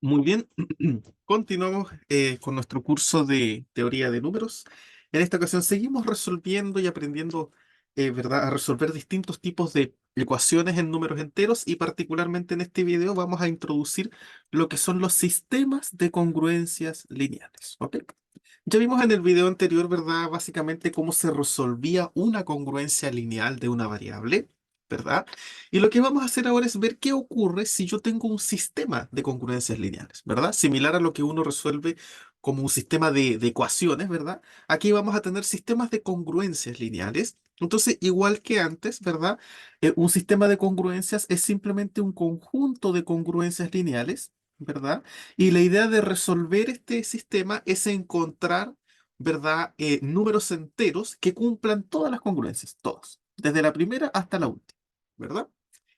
Muy bien, continuamos con nuestro curso de teoría de números. En esta ocasión seguimos resolviendo y aprendiendo, ¿verdad?, a resolver distintos tipos de ecuaciones en números enteros y particularmente en este video vamos a introducir lo que son los sistemas de congruencias lineales. ¿Ok? Ya vimos en el video anterior, ¿verdad?, básicamente cómo se resolvía una congruencia lineal de una variable. ¿Verdad? Y lo que vamos a hacer ahora es ver qué ocurre si yo tengo un sistema de congruencias lineales, ¿verdad? Similar a lo que uno resuelve como un sistema de ecuaciones, ¿verdad? Aquí vamos a tener sistemas de congruencias lineales. Entonces, igual que antes, ¿verdad? Un sistema de congruencias es simplemente un conjunto de congruencias lineales, ¿verdad? Y la idea de resolver este sistema es encontrar, ¿verdad? Números enteros que cumplan todas las congruencias, todos, desde la primera hasta la última. ¿Verdad?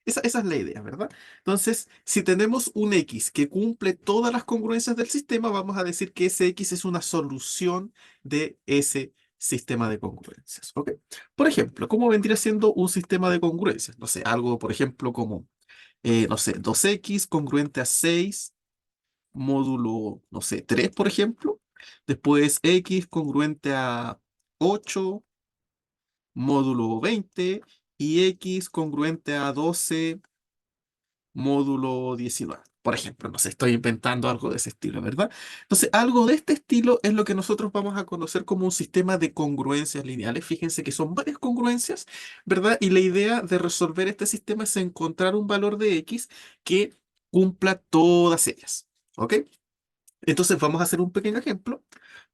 Esa es la idea, ¿verdad? Entonces, si tenemos un X que cumple todas las congruencias del sistema, vamos a decir que ese X es una solución de ese sistema de congruencias, ¿ok? Por ejemplo, ¿cómo vendría siendo un sistema de congruencias? No sé, algo, por ejemplo, como, no sé, 2X congruente a 6 módulo, no sé, 3 por ejemplo. Después X congruente a 8 módulo 20 y X congruente a 12 módulo 19. Por ejemplo, no sé, estoy inventando algo de ese estilo, ¿verdad? Entonces, algo de este estilo es lo que nosotros vamos a conocer como un sistema de congruencias lineales. Fíjense que son varias congruencias, ¿verdad? Y la idea de resolver este sistema es encontrar un valor de X que cumpla todas ellas, ¿ok? Entonces vamos a hacer un pequeño ejemplo.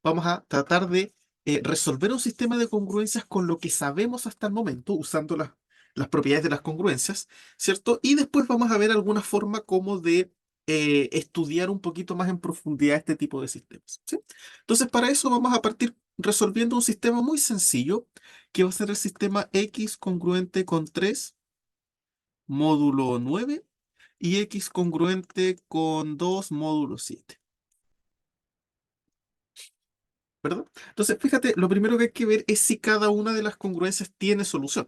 Vamos a tratar de resolver un sistema de congruencias con lo que sabemos hasta el momento, usando las propiedades de las congruencias, ¿cierto? Y después vamos a ver alguna forma como de estudiar un poquito más en profundidad este tipo de sistemas, ¿sí? Entonces para eso vamos a partir resolviendo un sistema muy sencillo, que va a ser el sistema X congruente con 3 módulo 9 y X congruente con 2 módulo 7. ¿Verdad? Entonces, fíjate, lo primero que hay que ver es si cada una de las congruencias tiene solución,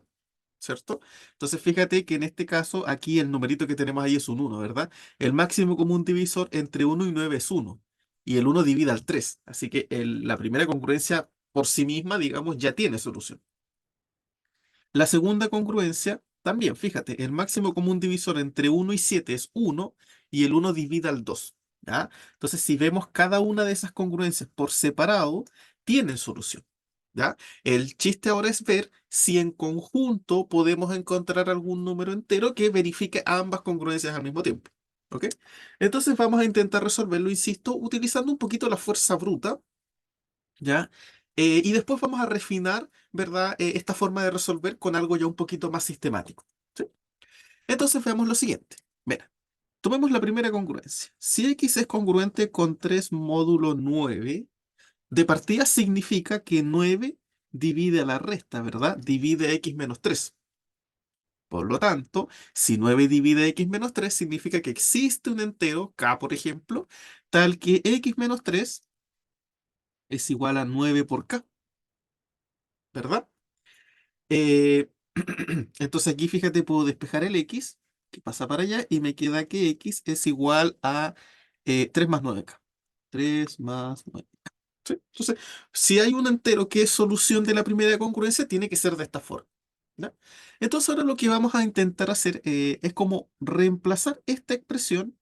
¿cierto? Entonces, fíjate que en este caso, aquí el numerito que tenemos ahí es un uno, ¿verdad? El máximo común divisor entre uno y 9 es uno, y el uno divide al 3. Así que la primera congruencia por sí misma, digamos, ya tiene solución. La segunda congruencia, también, fíjate, el máximo común divisor entre uno y 7 es uno, y el uno divide al 2. ¿Ya? Entonces, si vemos cada una de esas congruencias por separado, tienen solución. ¿Ya? El chiste ahora es ver si en conjunto podemos encontrar algún número entero que verifique ambas congruencias al mismo tiempo. ¿Ok? Entonces vamos a intentar resolverlo, insisto, utilizando un poquito la fuerza bruta, ¿ya? Y después vamos a refinar, ¿verdad? Esta forma de resolver con algo ya un poquito más sistemático, ¿sí? Entonces veamos lo siguiente. Mira, tomemos la primera congruencia. Si X es congruente con 3 módulo 9, de partida significa que 9 divide a la resta, ¿verdad? Divide a X menos 3. Por lo tanto, si 9 divide a X menos 3, significa que existe un entero, K por ejemplo, tal que X menos 3 es igual a 9 por K, ¿verdad? Eh, entonces aquí fíjate, puedo despejar el X, que pasa para allá, y me queda que X es igual a 3 más 9K. 3 más 9. ¿Sí? Entonces, si hay un entero que es solución de la primera congruencia, tiene que ser de esta forma. ¿Ya? Entonces ahora lo que vamos a intentar hacer es como reemplazar esta expresión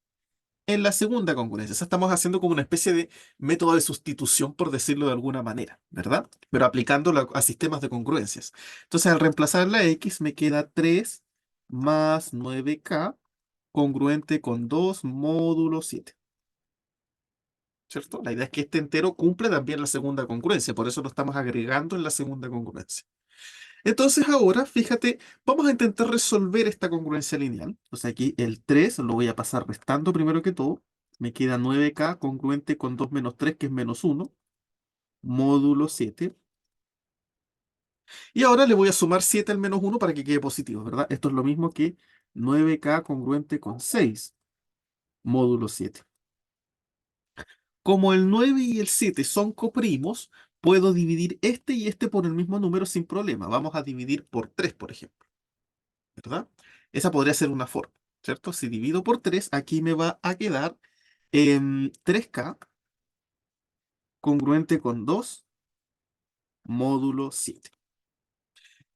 en la segunda congruencia. O sea, estamos haciendo como una especie de método de sustitución, por decirlo de alguna manera, ¿verdad? Pero aplicándolo a sistemas de congruencias. Entonces, al reemplazar la X, me queda 3 más 9K congruente con 2 módulo 7. ¿Cierto? La idea es que este entero cumple también la segunda congruencia, por eso lo estamos agregando en la segunda congruencia. Entonces ahora, fíjate, vamos a intentar resolver esta congruencia lineal. Entonces aquí el 3 lo voy a pasar restando primero que todo. Me queda 9K congruente con 2 menos 3, que es menos uno, módulo 7. Y ahora le voy a sumar 7 al menos uno para que quede positivo, ¿verdad? Esto es lo mismo que 9K congruente con 6, módulo 7. Como el 9 y el 7 son coprimos, puedo dividir este y este por el mismo número sin problema. Vamos a dividir por 3, por ejemplo, ¿verdad? Esa podría ser una forma, ¿cierto? Si divido por 3, aquí me va a quedar 3K congruente con 2 módulo 7.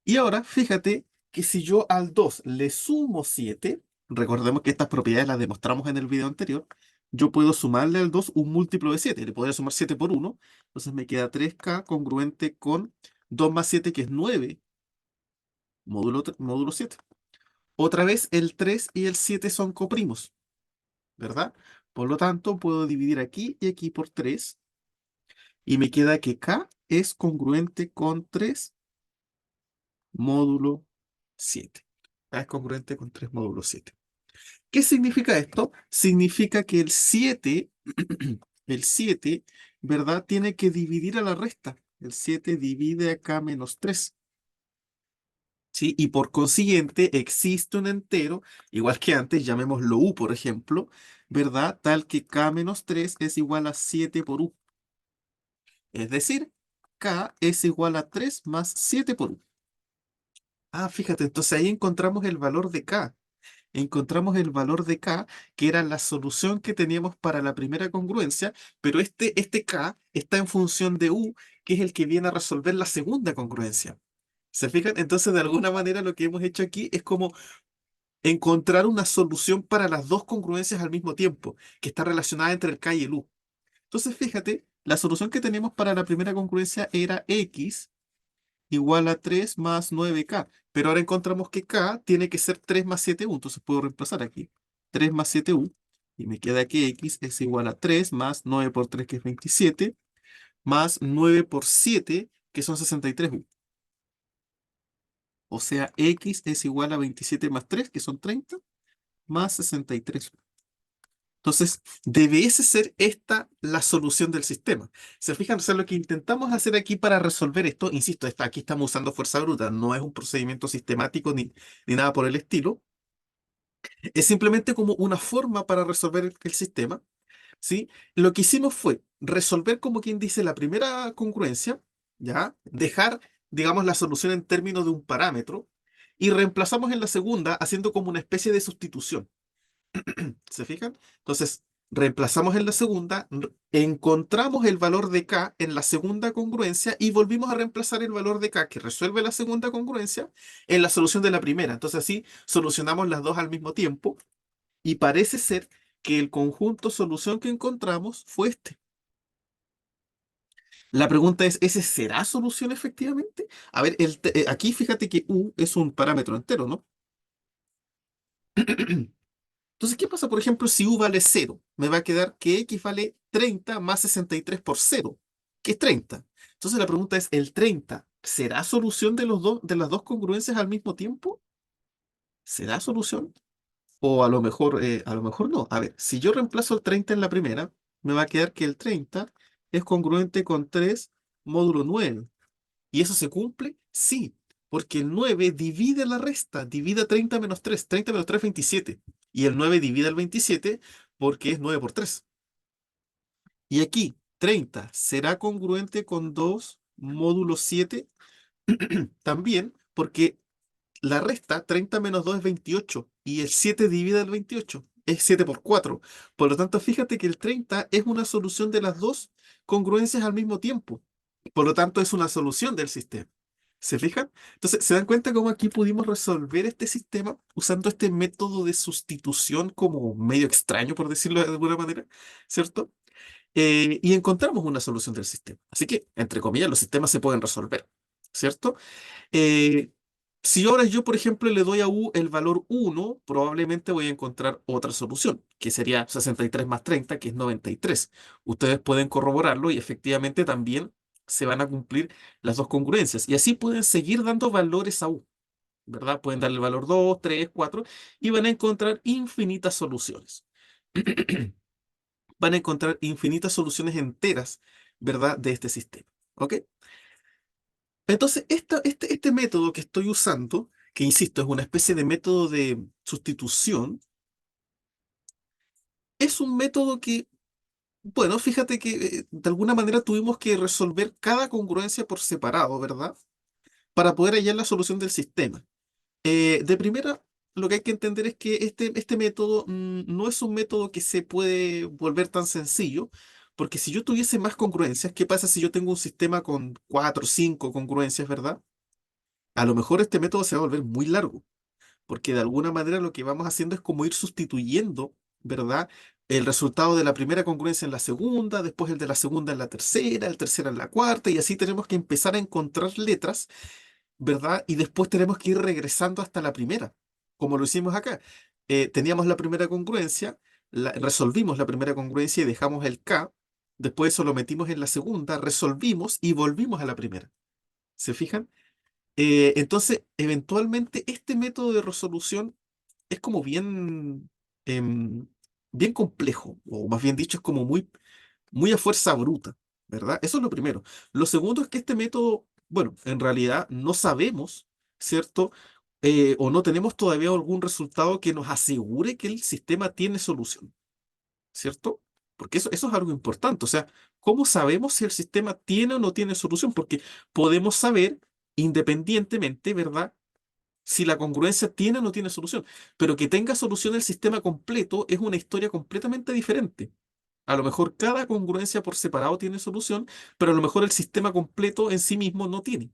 Y ahora fíjate que si yo al 2 le sumo 7, recordemos que estas propiedades las demostramos en el video anterior, yo puedo sumarle al 2 un múltiplo de 7, le podría sumar 7 por 1, entonces me queda 3K congruente con 2 más 7, que es 9 módulo 7. Otra vez el 3 y el 7 son coprimos, ¿verdad? Por lo tanto, puedo dividir aquí y aquí por 3 y me queda que K es congruente con 3 módulo 7. K es congruente con 3 módulo 7. ¿Qué significa esto? Significa que el 7, el 7, ¿verdad? Tiene que dividir a la resta. El 7 divide a K menos 3. ¿Sí? Y por consiguiente existe un entero, igual que antes, llamémoslo U, por ejemplo, ¿verdad? Tal que K menos 3 es igual a 7 por U. Es decir, K es igual a 3 más 7 por U. Ah, fíjate, entonces ahí encontramos el valor de K. Encontramos el valor de K, que era la solución que teníamos para la primera congruencia, pero este K está en función de U, que es el que viene a resolver la segunda congruencia. ¿Se fijan? Entonces, de alguna manera, lo que hemos hecho aquí es como encontrar una solución para las dos congruencias al mismo tiempo, que está relacionada entre el K y el U. Entonces, fíjate, la solución que teníamos para la primera congruencia era X igual a 3 más 9K. Pero ahora encontramos que K tiene que ser 3 más 7U. Entonces puedo reemplazar aquí. 3 más 7U. Y me queda que X es igual a 3 más 9 por 3, que es 27, más 9 por 7, que son 63U. O sea, X es igual a 27 más 3, que son 30, más 63. Entonces, debiese ser esta la solución del sistema. ¿Se fijan? O sea, lo que intentamos hacer aquí para resolver esto, insisto, aquí estamos usando fuerza bruta, no es un procedimiento sistemático ni nada por el estilo, es simplemente como una forma para resolver el sistema, ¿sí? Lo que hicimos fue resolver, como quien dice, la primera congruencia, ¿ya? Dejar, digamos, la solución en términos de un parámetro y reemplazamos en la segunda haciendo como una especie de sustitución. ¿Se fijan? Entonces, reemplazamos en la segunda, encontramos el valor de K en la segunda congruencia y volvimos a reemplazar el valor de K que resuelve la segunda congruencia en la solución de la primera. Entonces, así solucionamos las dos al mismo tiempo y parece ser que el conjunto solución que encontramos fue este. La pregunta es, ¿ese será solución efectivamente? A ver, aquí fíjate que U es un parámetro entero, ¿no? Entonces, ¿qué pasa, por ejemplo, si U vale 0? Me va a quedar que X vale 30 más 63 por 0, que es 30. Entonces, la pregunta es, ¿el 30 será solución de las dos congruencias al mismo tiempo? ¿Será solución? O a lo mejor no. A ver, si yo reemplazo el 30 en la primera, me va a quedar que el 30 es congruente con 3 módulo 9. ¿Y eso se cumple? Sí, porque el 9 divide la resta, divide 30 menos 3, 30 menos 3 27. Y el 9 divide el 27 porque es 9 por 3. Y aquí, 30 será congruente con 2 módulo 7 también, porque la resta, 30 menos 2 es 28, y el 7 divide el 28, es 7 por 4. Por lo tanto, fíjate que el 30 es una solución de las dos congruencias al mismo tiempo. Por lo tanto, es una solución del sistema. ¿Se fijan? Entonces, ¿se dan cuenta cómo aquí pudimos resolver este sistema usando este método de sustitución como medio extraño, por decirlo de alguna manera? ¿Cierto? Y encontramos una solución del sistema. Así que, entre comillas, los sistemas se pueden resolver. ¿Cierto? Eh, si ahora yo, por ejemplo, le doy a U el valor 1, probablemente voy a encontrar otra solución, que sería 63 más 30, que es 93. Ustedes pueden corroborarlo y efectivamente también se van a cumplir las dos congruencias. Y así pueden seguir dando valores a U, ¿verdad? Pueden darle el valor 2, 3, 4 y van a encontrar infinitas soluciones. Van a encontrar infinitas soluciones enteras, ¿verdad? De este sistema. ¿Ok? Entonces, este método que estoy usando, que insisto, es una especie de método de sustitución, es un método que, bueno, fíjate que de alguna manera tuvimos que resolver cada congruencia por separado, ¿verdad? Para poder hallar la solución del sistema. De primera, lo que hay que entender es que este método no es un método que se puede volver tan sencillo, porque si yo tuviese más congruencias, ¿qué pasa si yo tengo un sistema con 4 o 5 congruencias, ¿verdad? A lo mejor este método se va a volver muy largo, porque de alguna manera lo que vamos haciendo es como ir sustituyendo, ¿verdad? El resultado de la primera congruencia en la segunda, después el de la segunda en la tercera, el tercero en la cuarta, y así tenemos que empezar a encontrar letras, ¿verdad? Y después tenemos que ir regresando hasta la primera, como lo hicimos acá. Teníamos la primera congruencia, resolvimos la primera congruencia y dejamos el K, después eso lo metimos en la segunda, resolvimos y volvimos a la primera. ¿Se fijan? Entonces, eventualmente, este método de resolución es como em, bien complejo, o más bien dicho, es como muy a fuerza bruta, ¿verdad? Eso es lo primero. Lo segundo es que este método, bueno, en realidad no sabemos, ¿cierto? O no tenemos todavía algún resultado que nos asegure que el sistema tiene solución, ¿cierto? Porque eso es algo importante. O sea, ¿cómo sabemos si el sistema tiene o no tiene solución? Porque podemos saber independientemente, ¿verdad? Si la congruencia tiene o no tiene solución. Pero que tenga solución el sistema completo es una historia completamente diferente. A lo mejor cada congruencia por separado tiene solución, pero a lo mejor el sistema completo en sí mismo no tiene.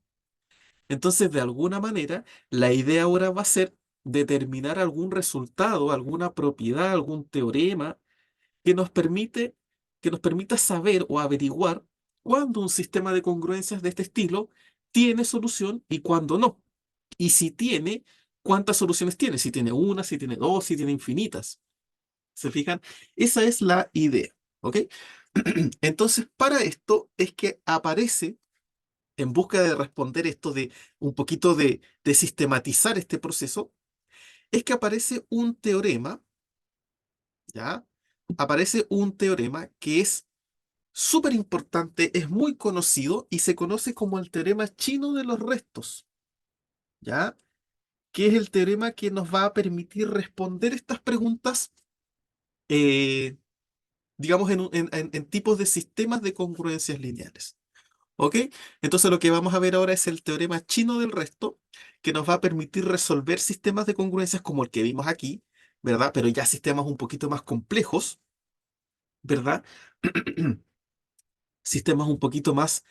Entonces, de alguna manera, la idea ahora va a ser determinar algún resultado, alguna propiedad, algún teorema que nos permite, que nos permita saber o averiguar cuándo un sistema de congruencias de este estilo tiene solución y cuándo no. Y si tiene, ¿cuántas soluciones tiene? Si tiene una, si tiene dos, si tiene infinitas. ¿Se fijan? Esa es la idea. ¿Ok? Entonces, para esto es que aparece, en busca de responder esto, de un poquito de sistematizar este proceso, es que aparece un teorema, ¿ya? Aparece un teorema que es súper importante, es muy conocido y se conoce como el teorema chino de los restos, ¿ya? Que es el teorema que nos va a permitir responder estas preguntas, eh, digamos, en tipos de sistemas de congruencias lineales. ¿Ok? Entonces lo que vamos a ver ahora es el teorema chino del resto, que nos va a permitir resolver sistemas de congruencias como el que vimos aquí, ¿verdad? Pero ya sistemas un poquito más complejos, ¿verdad? Sistemas un poquito más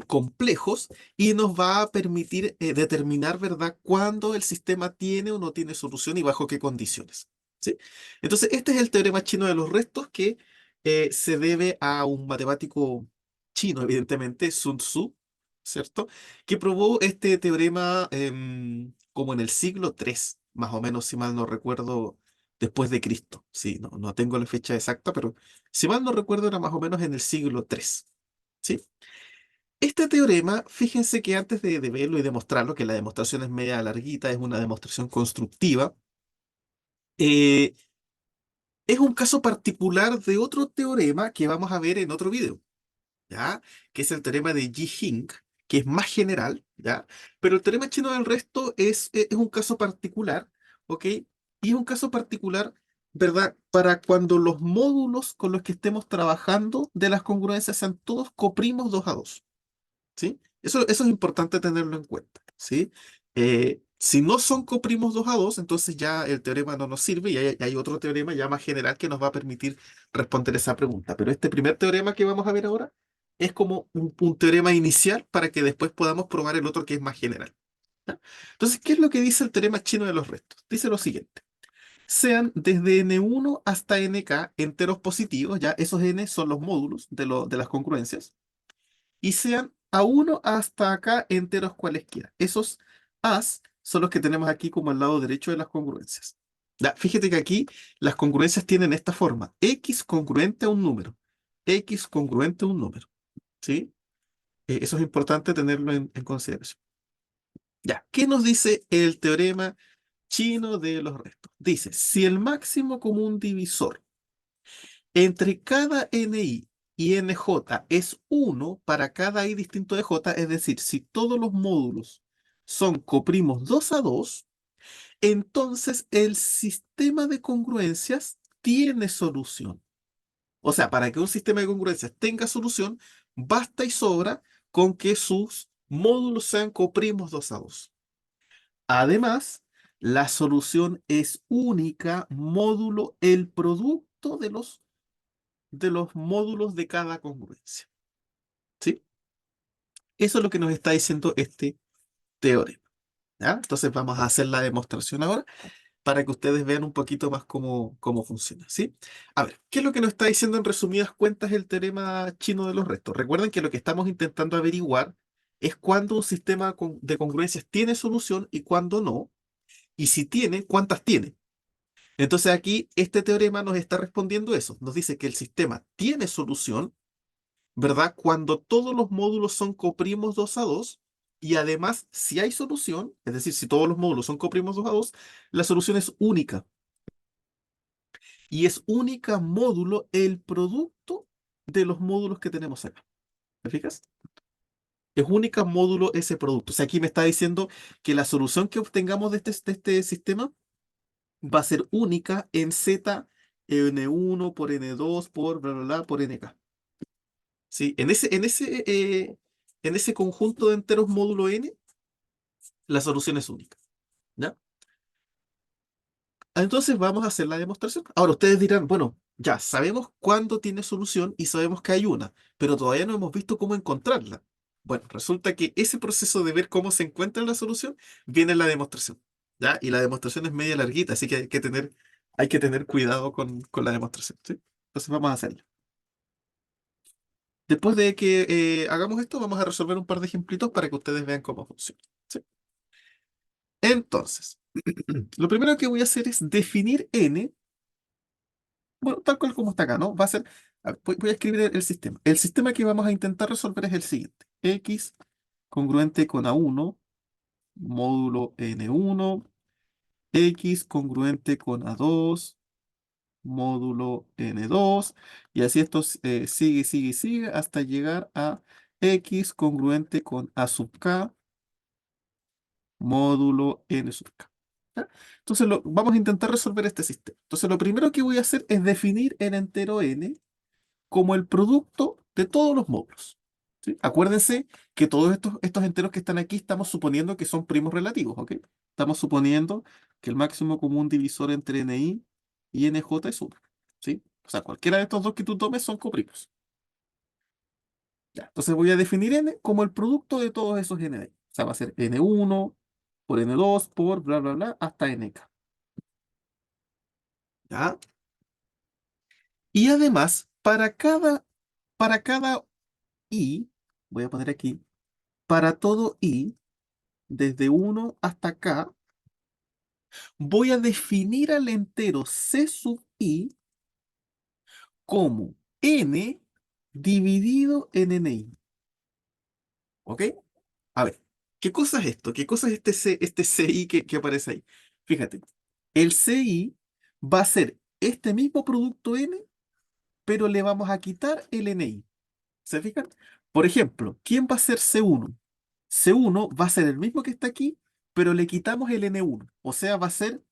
complejos y nos va a permitir determinar, ¿verdad?, cuándo el sistema tiene o no tiene solución y bajo qué condiciones. ¿Sí? Entonces, este es el teorema chino de los restos que se debe a un matemático chino, evidentemente, Sun Tzu, ¿cierto? Que probó este teorema como en el siglo III, más o menos, si mal no recuerdo, después de Cristo. Sí, no tengo la fecha exacta, pero si mal no recuerdo, era más o menos en el siglo III. ¿Sí? Este teorema, fíjense que antes de verlo y demostrarlo, que la demostración es media larguita, es una demostración constructiva, eh, es un caso particular de otro teorema que vamos a ver en otro video, ¿ya? Que es el teorema de Ji-Hing, que es más general, ¿ya? Pero el teorema chino del resto es un caso particular, ¿ok? Y es un caso particular, ¿verdad? Para cuando los módulos con los que estemos trabajando de las congruencias sean todos coprimos 2 a 2. ¿Sí? Eso es importante tenerlo en cuenta, ¿sí? Si no son coprimos 2 a 2, entonces ya el teorema no nos sirve y hay otro teorema ya más general que nos va a permitir responder esa pregunta. Pero este primer teorema que vamos a ver ahora es como un teorema inicial para que después podamos probar el otro que es más general. ¿Ya? Entonces, ¿qué es lo que dice el teorema chino de los restos? Dice lo siguiente. Sean desde n1 hasta nk enteros positivos, ya esos n son los módulos de las congruencias, y sean a uno hasta acá enteros cualesquiera. Esos as son los que tenemos aquí como al lado derecho de las congruencias. Ya, fíjate que aquí las congruencias tienen esta forma: x congruente a un número, x congruente a un número. ¿Sí? Eso es importante tenerlo en consideración. Ya, ¿qué nos dice el teorema chino de los restos? Dice, si el máximo común divisor entre cada NI y NJ es uno para cada I distinto de J, es decir, si todos los módulos son coprimos 2 a 2, entonces el sistema de congruencias tiene solución. O sea, para que un sistema de congruencias tenga solución, basta y sobra con que sus módulos sean coprimos 2 a 2. Además, La solución es única módulo el producto de los módulos de cada congruencia. ¿Sí? Eso es lo que nos está diciendo este teorema. ¿Ya? Entonces vamos a hacer la demostración ahora para que ustedes vean un poquito más cómo funciona, ¿sí? A ver, ¿qué es lo que nos está diciendo en resumidas cuentas el teorema chino de los restos? Recuerden que lo que estamos intentando averiguar es cuándo un sistema de congruencias tiene solución y cuándo no, y si tiene, cuántas tiene. Entonces aquí este teorema nos está respondiendo eso. Nos dice que el sistema tiene solución, ¿verdad? Cuando todos los módulos son coprimos 2 a 2 y además si hay solución, es decir, si todos los módulos son coprimos 2 a 2, la solución es única. Y es única módulo el producto de los módulos que tenemos acá. ¿Te fijas? Es única módulo ese producto. O sea, aquí me está diciendo que la solución que obtengamos de este sistema va a ser única en Z, N1 por N2 por bla, bla, bla, por NK. ¿Sí? En ese conjunto de enteros módulo N, la solución es única. ¿Ya? Entonces vamos a hacer la demostración. Ahora ustedes dirán, bueno, ya sabemos cuándo tiene solución y sabemos que hay una, pero todavía no hemos visto cómo encontrarla. Bueno, resulta que ese proceso de ver cómo se encuentra la solución viene en la demostración. ¿Ya? Y la demostración es media larguita, así que hay que tener cuidado con la demostración. ¿Sí? Entonces vamos a hacerla. Después de que hagamos esto, vamos a resolver un par de ejemplitos para que ustedes vean cómo funciona. ¿Sí? Entonces, lo primero que voy a hacer es definir n. Bueno, tal cual como está acá, ¿no? Va a ser, voy a escribir el sistema. El sistema que vamos a intentar resolver es el siguiente. X congruente con A1, módulo N1, X congruente con A2, módulo N2, y así esto sigue, sigue, sigue hasta llegar a X congruente con A sub K, módulo N sub K. ¿Ya? Entonces vamos a intentar resolver este sistema. Entonces lo primero que voy a hacer es definir el entero N como el producto de todos los módulos. ¿Sí? Acuérdense que todos estos enteros que están aquí estamos suponiendo que son primos relativos, ¿ok? Estamos suponiendo que el máximo común divisor entre NI y NJ es 1, ¿sí? O sea, cualquiera de estos dos que tú tomes son coprimos. Ya, entonces voy a definir N como el producto de todos esos NI. O sea, va a ser N1 por N2 por bla, bla, bla, hasta NK. ¿Ya? Y además, para cada I, voy a poner aquí, para todo I, desde 1 hasta K, voy a definir al entero C sub I como N dividido en NI. ¿Ok? A ver, ¿qué cosa es esto? ¿Qué cosa es este CI que aparece ahí? Fíjate, el CI va a ser este mismo producto N, pero le vamos a quitar el NI. ¿Se fijan? Por ejemplo, ¿quién va a ser C1? C1 va a ser el mismo que está aquí, pero le quitamos el N1. O sea, va a ser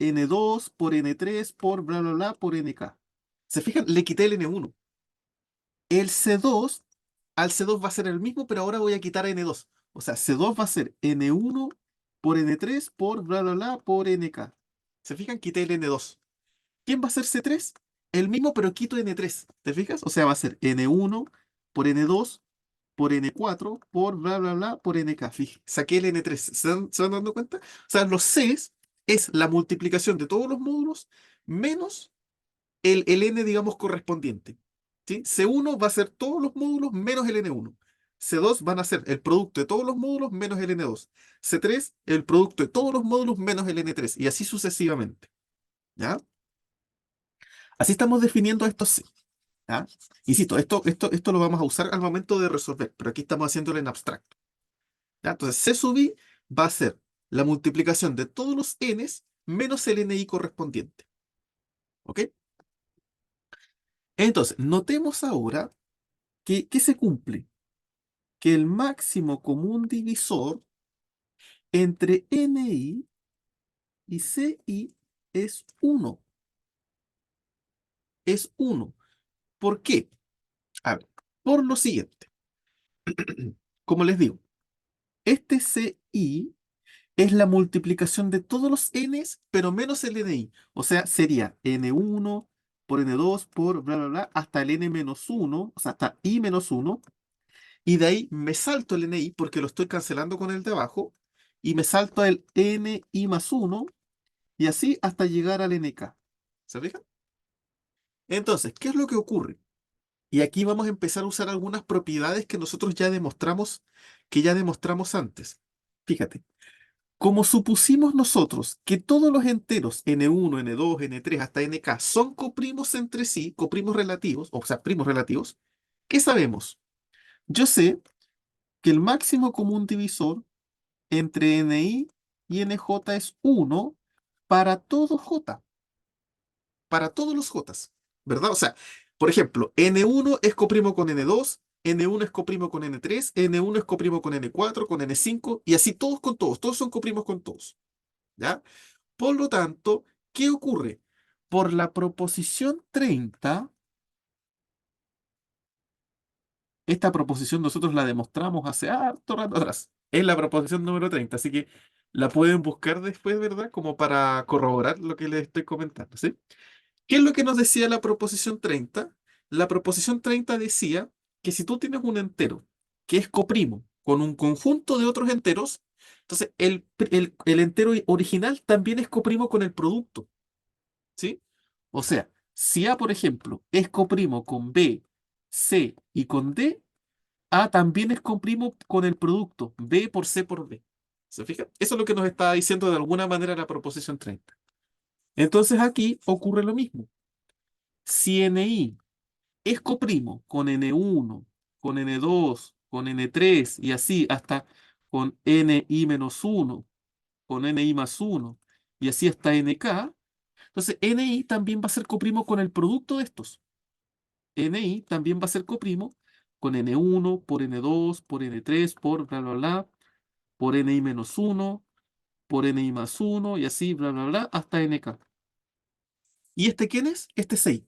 N2 por N3 por bla, bla, bla por NK. ¿Se fijan? Le quité el N1. El C2, al C2 va a ser el mismo, pero ahora voy a quitar N2. O sea, C2 va a ser N1 por N3 por bla, bla, bla por NK. ¿Se fijan? Quité el N2. ¿Quién va a ser C3? El mismo, pero quito N3. ¿Te fijas? O sea, va a ser N1 por N2 por N4 por bla, bla, bla por NK. Saqué el N3. ¿Se van dando cuenta? O sea, los Cs es la multiplicación de todos los módulos menos el N, digamos, correspondiente. ¿Sí? C1 va a ser todos los módulos menos el N1. C2 van a ser el producto de todos los módulos menos el N2. C3, el producto de todos los módulos menos el N3. Y así sucesivamente. ¿Ya? Así estamos definiendo estos C. ¿Ya? Insisto, esto lo vamos a usar al momento de resolver, pero aquí estamos haciéndolo en abstracto. ¿Ya? Entonces, C sub I va a ser la multiplicación de todos los n's menos el ni correspondiente. ¿Ok? Entonces, notemos ahora que se cumple, que el máximo común divisor entre ni y ci es 1. Es 1. ¿Por qué? A ver, por lo siguiente. Como les digo, este ci es la multiplicación de todos los n's, pero menos el ni. O sea, sería n1 por n2 por bla, bla, bla, hasta el n-1, o sea, hasta i-1. Y de ahí me salto el ni porque lo estoy cancelando con el de abajo. Y me salto el ni más 1 y así hasta llegar al nk. ¿Se fijan? Entonces, ¿qué es lo que ocurre? Y aquí vamos a empezar a usar algunas propiedades que nosotros ya demostramos antes. Fíjate. Como supusimos nosotros que todos los enteros n1, n2, n3 hasta nk son coprimos entre sí, coprimos relativos, o sea, primos relativos, ¿qué sabemos? Yo sé que el máximo común divisor entre ni y nj es 1 para todo j, para todos los j, ¿verdad? O sea, por ejemplo, n1 es coprimo con n2, n1 es coprimo con n3, n1 es coprimo con n4, con n5, y así todos con todos, todos son coprimos con todos, ¿ya? Por lo tanto, ¿qué ocurre? Por la proposición 30, esta proposición nosotros la demostramos hace harto rato atrás. Es la proposición número 30, así que la pueden buscar después, ¿verdad? Como para corroborar lo que les estoy comentando, ¿sí? ¿Qué es lo que nos decía la proposición 30? La proposición 30 decía que si tú tienes un entero que es coprimo con un conjunto de otros enteros, entonces el entero original también es coprimo con el producto. ¿Sí? O sea, si A, por ejemplo, es coprimo con B, C y con D, A también es coprimo con el producto B por C por D. ¿Se fijan? Eso es lo que nos está diciendo de alguna manera la proposición 30. Entonces aquí ocurre lo mismo. Si Ni es coprimo con N1, con N2, con N3 y así hasta con Ni-1, con Ni más 1 y así hasta Nk, entonces, NI también va a ser coprimo con el producto de estos. NI también va a ser coprimo con N1 por N2 por N3 por bla, bla, bla, por NI menos 1, por NI más 1 y así, bla, bla, bla, hasta NK. ¿Y este quién es? Este es 6.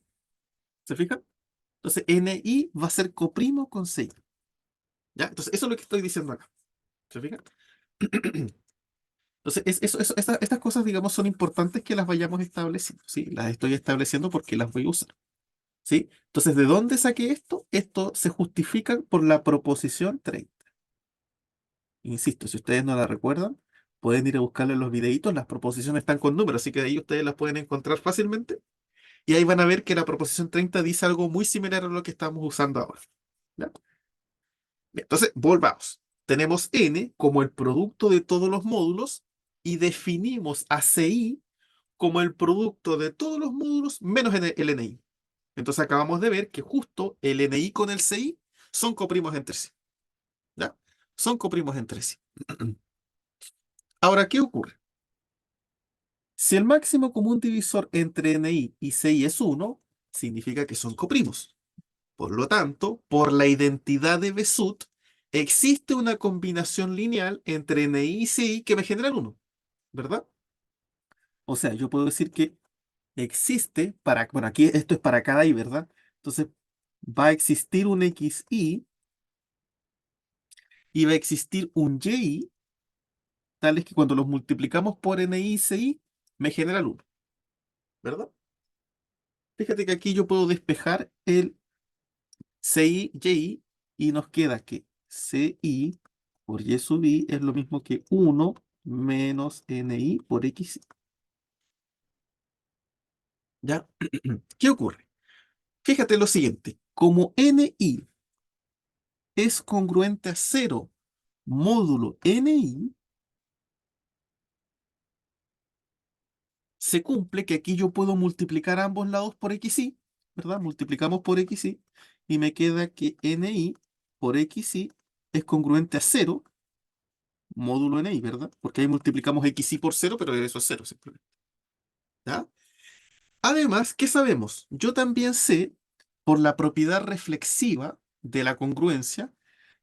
¿Se fijan? Entonces, NI va a ser coprimo con 6. ¿Ya? Entonces, eso es lo que estoy diciendo acá. ¿Se fijan? Entonces, estas cosas, digamos, son importantes que las vayamos estableciendo. ¿Sí? Las estoy estableciendo porque las voy a usar. ¿Sí? Entonces, ¿de dónde saqué esto? Esto se justifica por la proposición 30. Insisto, si ustedes no la recuerdan, pueden ir a buscarle en los videitos, las proposiciones están con números, así que ahí ustedes las pueden encontrar fácilmente. Y ahí van a ver que la proposición 30 dice algo muy similar a lo que estamos usando ahora. ¿Ya? Bien, entonces, volvamos. Tenemos n como el producto de todos los módulos y definimos a ci como el producto de todos los módulos menos el ni. Entonces acabamos de ver que justo el NI con el CI son coprimos entre sí. ¿Ya? Son coprimos entre sí. Ahora, ¿qué ocurre? Si el máximo común divisor entre NI y CI es 1, significa que son coprimos. Por lo tanto, por la identidad de Besut, existe una combinación lineal entre NI y CI que me generan 1, ¿verdad? O sea, yo puedo decir que existe bueno, aquí esto es para cada i, ¿verdad? Entonces, va a existir un xi y va a existir un yi, tales que cuando los multiplicamos por ni y ci, me genera el 1, ¿verdad? Fíjate que aquí yo puedo despejar el ci, yi, y nos queda que ci por y sub i es lo mismo que 1 menos ni por x. ¿Ya? ¿Qué ocurre? Fíjate lo siguiente, como ni es congruente a 0 módulo ni, se cumple que aquí yo puedo multiplicar a ambos lados por xy, ¿verdad? Multiplicamos por xy y me queda que ni por xy es congruente a 0 módulo ni, ¿verdad? Porque ahí multiplicamos xy por 0, pero eso es 0 simplemente. ¿Ya? Además, ¿qué sabemos? Yo también sé, por la propiedad reflexiva de la congruencia,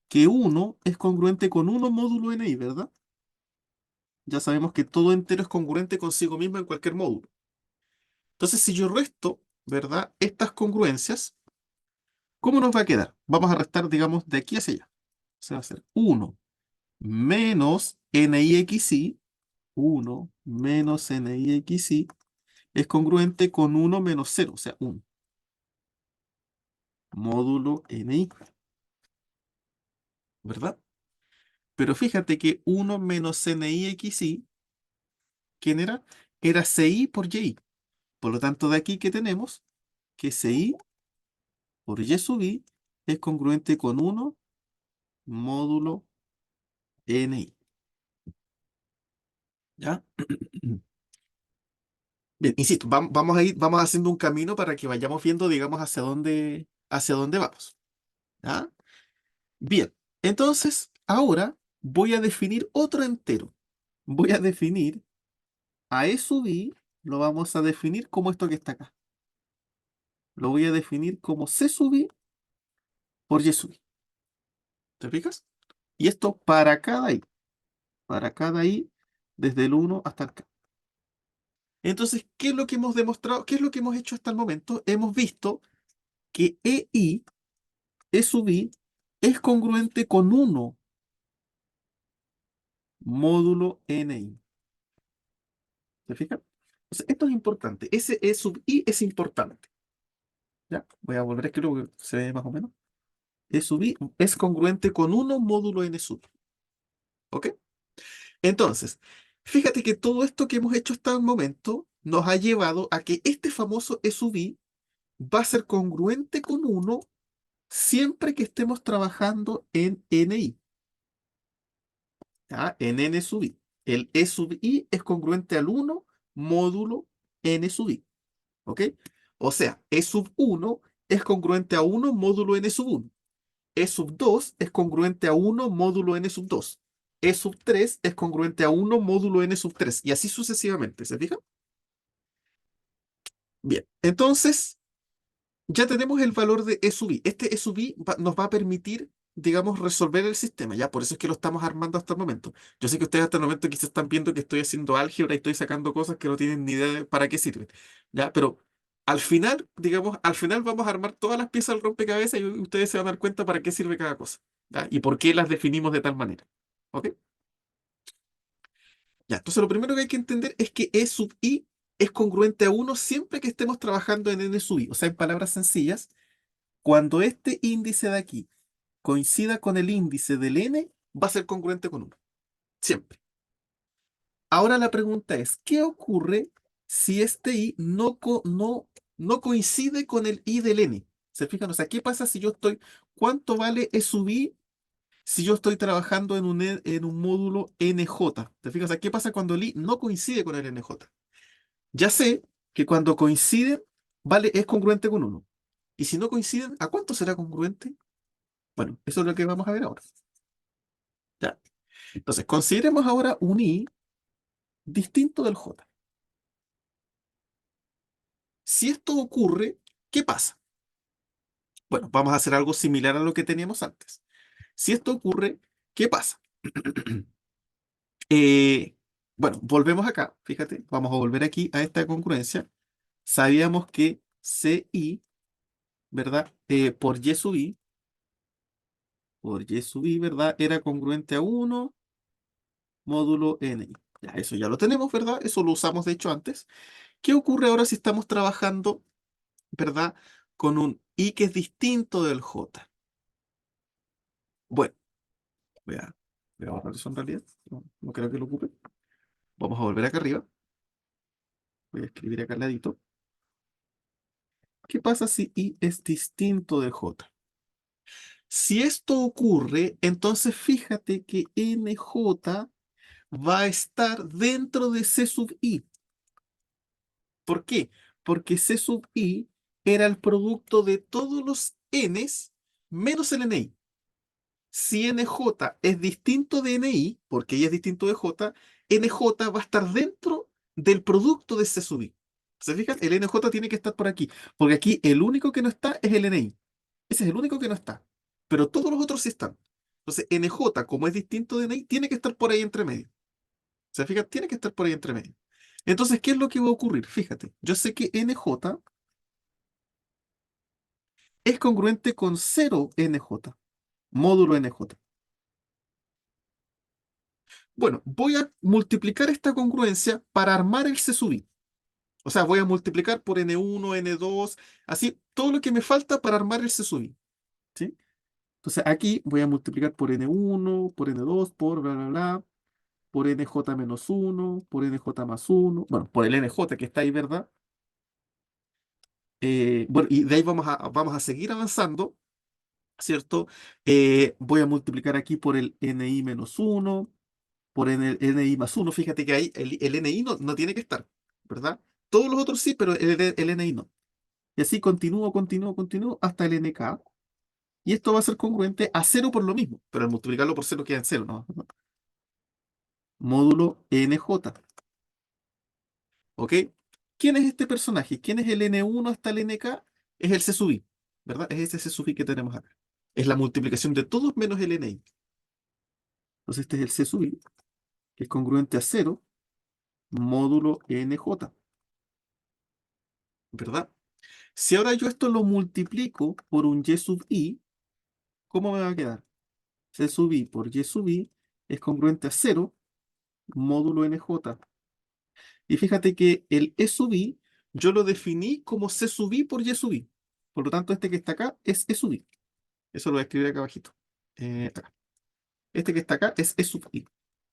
que 1 es congruente con 1 módulo ni, ¿verdad? Ya sabemos que todo entero es congruente consigo mismo en cualquier módulo. Entonces, si yo resto, ¿verdad? Estas congruencias, ¿cómo nos va a quedar? Vamos a restar, digamos, de aquí hacia allá. Se va a hacer 1 menos nixi 1 menos NIXI es congruente con 1 menos 0, o sea, 1 módulo NI, ¿verdad? Pero fíjate que 1 menos NIXI, ¿quién era? Era CI por YI. Por lo tanto, de aquí que tenemos que CI por Y sub I es congruente con 1 módulo NI. ¿Ya? Bien, insisto, vamos a ir, vamos haciendo un camino para que vayamos viendo, digamos, hacia dónde vamos. ¿Ya? Bien, entonces ahora voy a definir otro entero. Voy a definir a E sub I, lo vamos a definir como esto que está acá. Lo voy a definir como C sub I por Y sub I. ¿Te fijas? Y esto para cada I, desde el 1 hasta el K. Entonces, ¿qué es lo que hemos demostrado? ¿Qué es lo que hemos hecho hasta el momento? Hemos visto que EI, E sub I, es congruente con 1 módulo NI. ¿Te fijas? Entonces, esto es importante. Ese E sub I es importante. ¿Ya? Voy a volver a escribirlo porque se ve más o menos. E sub I es congruente con 1 módulo N sub I. ¿Ok? Entonces, fíjate que todo esto que hemos hecho hasta el momento nos ha llevado a que este famoso E sub I va a ser congruente con 1 siempre que estemos trabajando en NI, ¿ya? En N sub I. El E sub I es congruente al 1 módulo N sub I. ¿Ok? O sea, E sub 1 es congruente a 1 módulo N sub 1. E sub 2 es congruente a 1 módulo N sub 2. E sub 3 es congruente a 1 módulo N sub 3. Y así sucesivamente. ¿Se fijan? Bien. Entonces, ya tenemos el valor de E sub i. Este E sub i nos va a permitir, digamos, resolver el sistema. Ya, por eso es que lo estamos armando hasta el momento. Yo sé que ustedes hasta el momento quizás están viendo que estoy haciendo álgebra y estoy sacando cosas que no tienen ni idea de para qué sirven. Ya, pero al final, digamos, al final vamos a armar todas las piezas del rompecabezas y ustedes se van a dar cuenta para qué sirve cada cosa. ¿Ya? Y por qué las definimos de tal manera. ¿Ok? Ya, entonces lo primero que hay que entender es que E sub i es congruente a 1 siempre que estemos trabajando en N sub i. O sea, en palabras sencillas, cuando este índice de aquí coincida con el índice del n, va a ser congruente con 1. Siempre. Ahora la pregunta es, ¿qué ocurre si este i no coincide con el i del n? ¿Se fijan? O sea, ¿qué pasa si yo estoy, cuánto vale E sub i si yo estoy trabajando en un módulo NJ? ¿Te fijas? O sea, ¿qué pasa cuando el i no coincide con el NJ? Ya sé que cuando coinciden, vale, es congruente con 1. Y si no coinciden, ¿a cuánto será congruente? Bueno, eso es lo que vamos a ver ahora. ¿Ya? Entonces, consideremos ahora un i distinto del j. Si esto ocurre, ¿qué pasa? Bueno, vamos a hacer algo similar a lo que teníamos antes. Si esto ocurre, ¿qué pasa? Eh, bueno, volvemos acá, fíjate, vamos a volver aquí a esta congruencia. Sabíamos que CI, ¿verdad? Por Y sub I, ¿verdad? Era congruente a 1 módulo N. Ya, eso ya lo tenemos, ¿verdad? Eso lo usamos de hecho antes. ¿Qué ocurre ahora si estamos trabajando, ¿verdad? Con un I que es distinto del J. Bueno, voy a, voy a borrar eso en realidad. No, no creo que lo ocupe. Vamos a volver acá arriba. Voy a escribir acá al ladito. ¿Qué pasa si I es distinto de J? Si esto ocurre, entonces fíjate que NJ va a estar dentro de C sub I. ¿Por qué? Porque C sub I era el producto de todos los Ns menos el Ni. Si NJ es distinto de Ni, porque Y es distinto de J, NJ va a estar dentro del producto de C sub I. ¿Se fijan? El NJ tiene que estar por aquí, porque aquí el único que no está es el Ni. Ese es el único que no está, pero todos los otros sí están. Entonces, NJ, como es distinto de Ni, tiene que estar por ahí entre medio. ¿Se fijan? Tiene que estar por ahí entre medio. Entonces, ¿qué es lo que va a ocurrir? Fíjate, yo sé que NJ es congruente con 0 NJ, módulo NJ. Bueno, voy a multiplicar esta congruencia para armar el C sub i. O sea, voy a multiplicar por N1, N2, así, todo lo que me falta para armar el C sub i. ¿Sí? Entonces aquí voy a multiplicar por N1, por N2, por bla, bla, bla, por NJ-1, por NJ+1, bueno, por el NJ que está ahí, ¿verdad? Bueno, y de ahí vamos a seguir avanzando, ¿cierto? Voy a multiplicar aquí por el NI-1, por el NI+1. Fíjate que ahí el NI no tiene que estar, ¿verdad? Todos los otros sí, pero el NI no. Y así continúo, continúo, continúo hasta el NK. Y esto va a ser congruente a cero por lo mismo, pero al multiplicarlo por cero queda en cero, ¿no? Módulo NJ, ¿ok? ¿Quién es este personaje? ¿Quién es el N1 hasta el NK? Es el C sub i, ¿verdad? Es ese C sub i que tenemos acá. Es la multiplicación de todos menos el NI. Entonces este es el C sub i, que es congruente a cero, módulo NJ, ¿verdad? Si ahora yo esto lo multiplico por un Y sub i, ¿cómo me va a quedar? C sub i por Y sub i es congruente a cero, módulo NJ. Y fíjate que el E sub i yo lo definí como C sub i por Y sub i. Por lo tanto, este que está acá es E sub i. Eso lo voy a escribir acá abajito. Acá. Este que está acá es E sub i.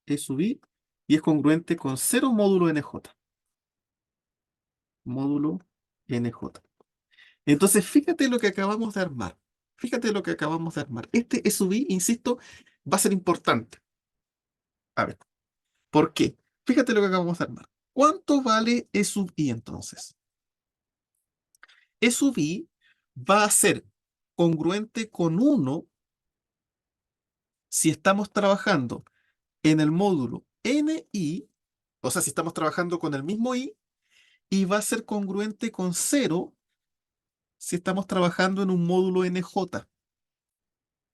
E sub i y es congruente con cero módulo NJ. Módulo NJ. Entonces, fíjate lo que acabamos de armar. Fíjate lo que acabamos de armar. Este E sub i, insisto, va a ser importante. A ver, ¿por qué? Fíjate lo que acabamos de armar. ¿Cuánto vale E sub i entonces? E sub i va a ser congruente con uno si estamos trabajando en el módulo NI, o sea, si estamos trabajando con el mismo i, y va a ser congruente con cero si estamos trabajando en un módulo NJ.